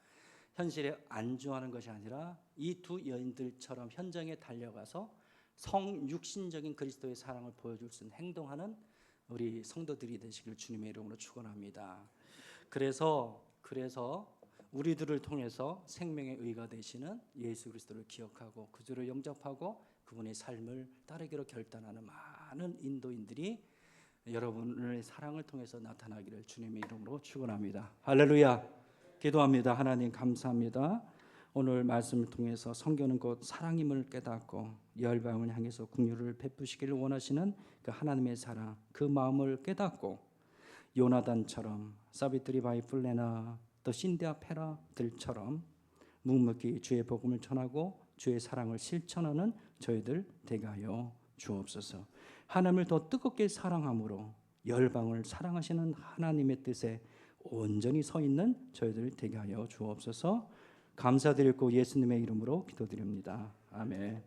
현실에 안주하는 것이 아니라 이 두 여인들처럼 현장에 달려가서 성육신적인 그리스도의 사랑을 보여줄 수 있는 행동하는 우리 성도들이 되시길 주님의 이름으로 축원합니다. 그래서 우리들을 통해서 생명의 의가 되시는 예수 그리스도를 기억하고 그주를 영접하고 그분의 삶을 따르기로 결단하는 많은 인도인들이 여러분의 사랑을 통해서 나타나기를 주님의 이름으로 축원합니다. 할렐루야. 기도합니다. 하나님 감사합니다. 오늘 말씀을 통해서 성경은 곧 사랑임을 깨닫고 열방을 향해서 긍휼을 베푸시기를 원하시는 그 하나님의 사랑, 그 마음을 깨닫고 요나단처럼 사비트리 바이 플레나 또 신데아 페라들처럼 묵묵히 주의 복음을 전하고 주의 사랑을 실천하는 저희들 되게 하여 주옵소서. 하나님을 더 뜨겁게 사랑함으로 열방을 사랑하시는 하나님의 뜻에 온전히 서 있는 저희들 되게 하여 주옵소서. 감사드리고 예수님의 이름으로 기도드립니다. 아멘.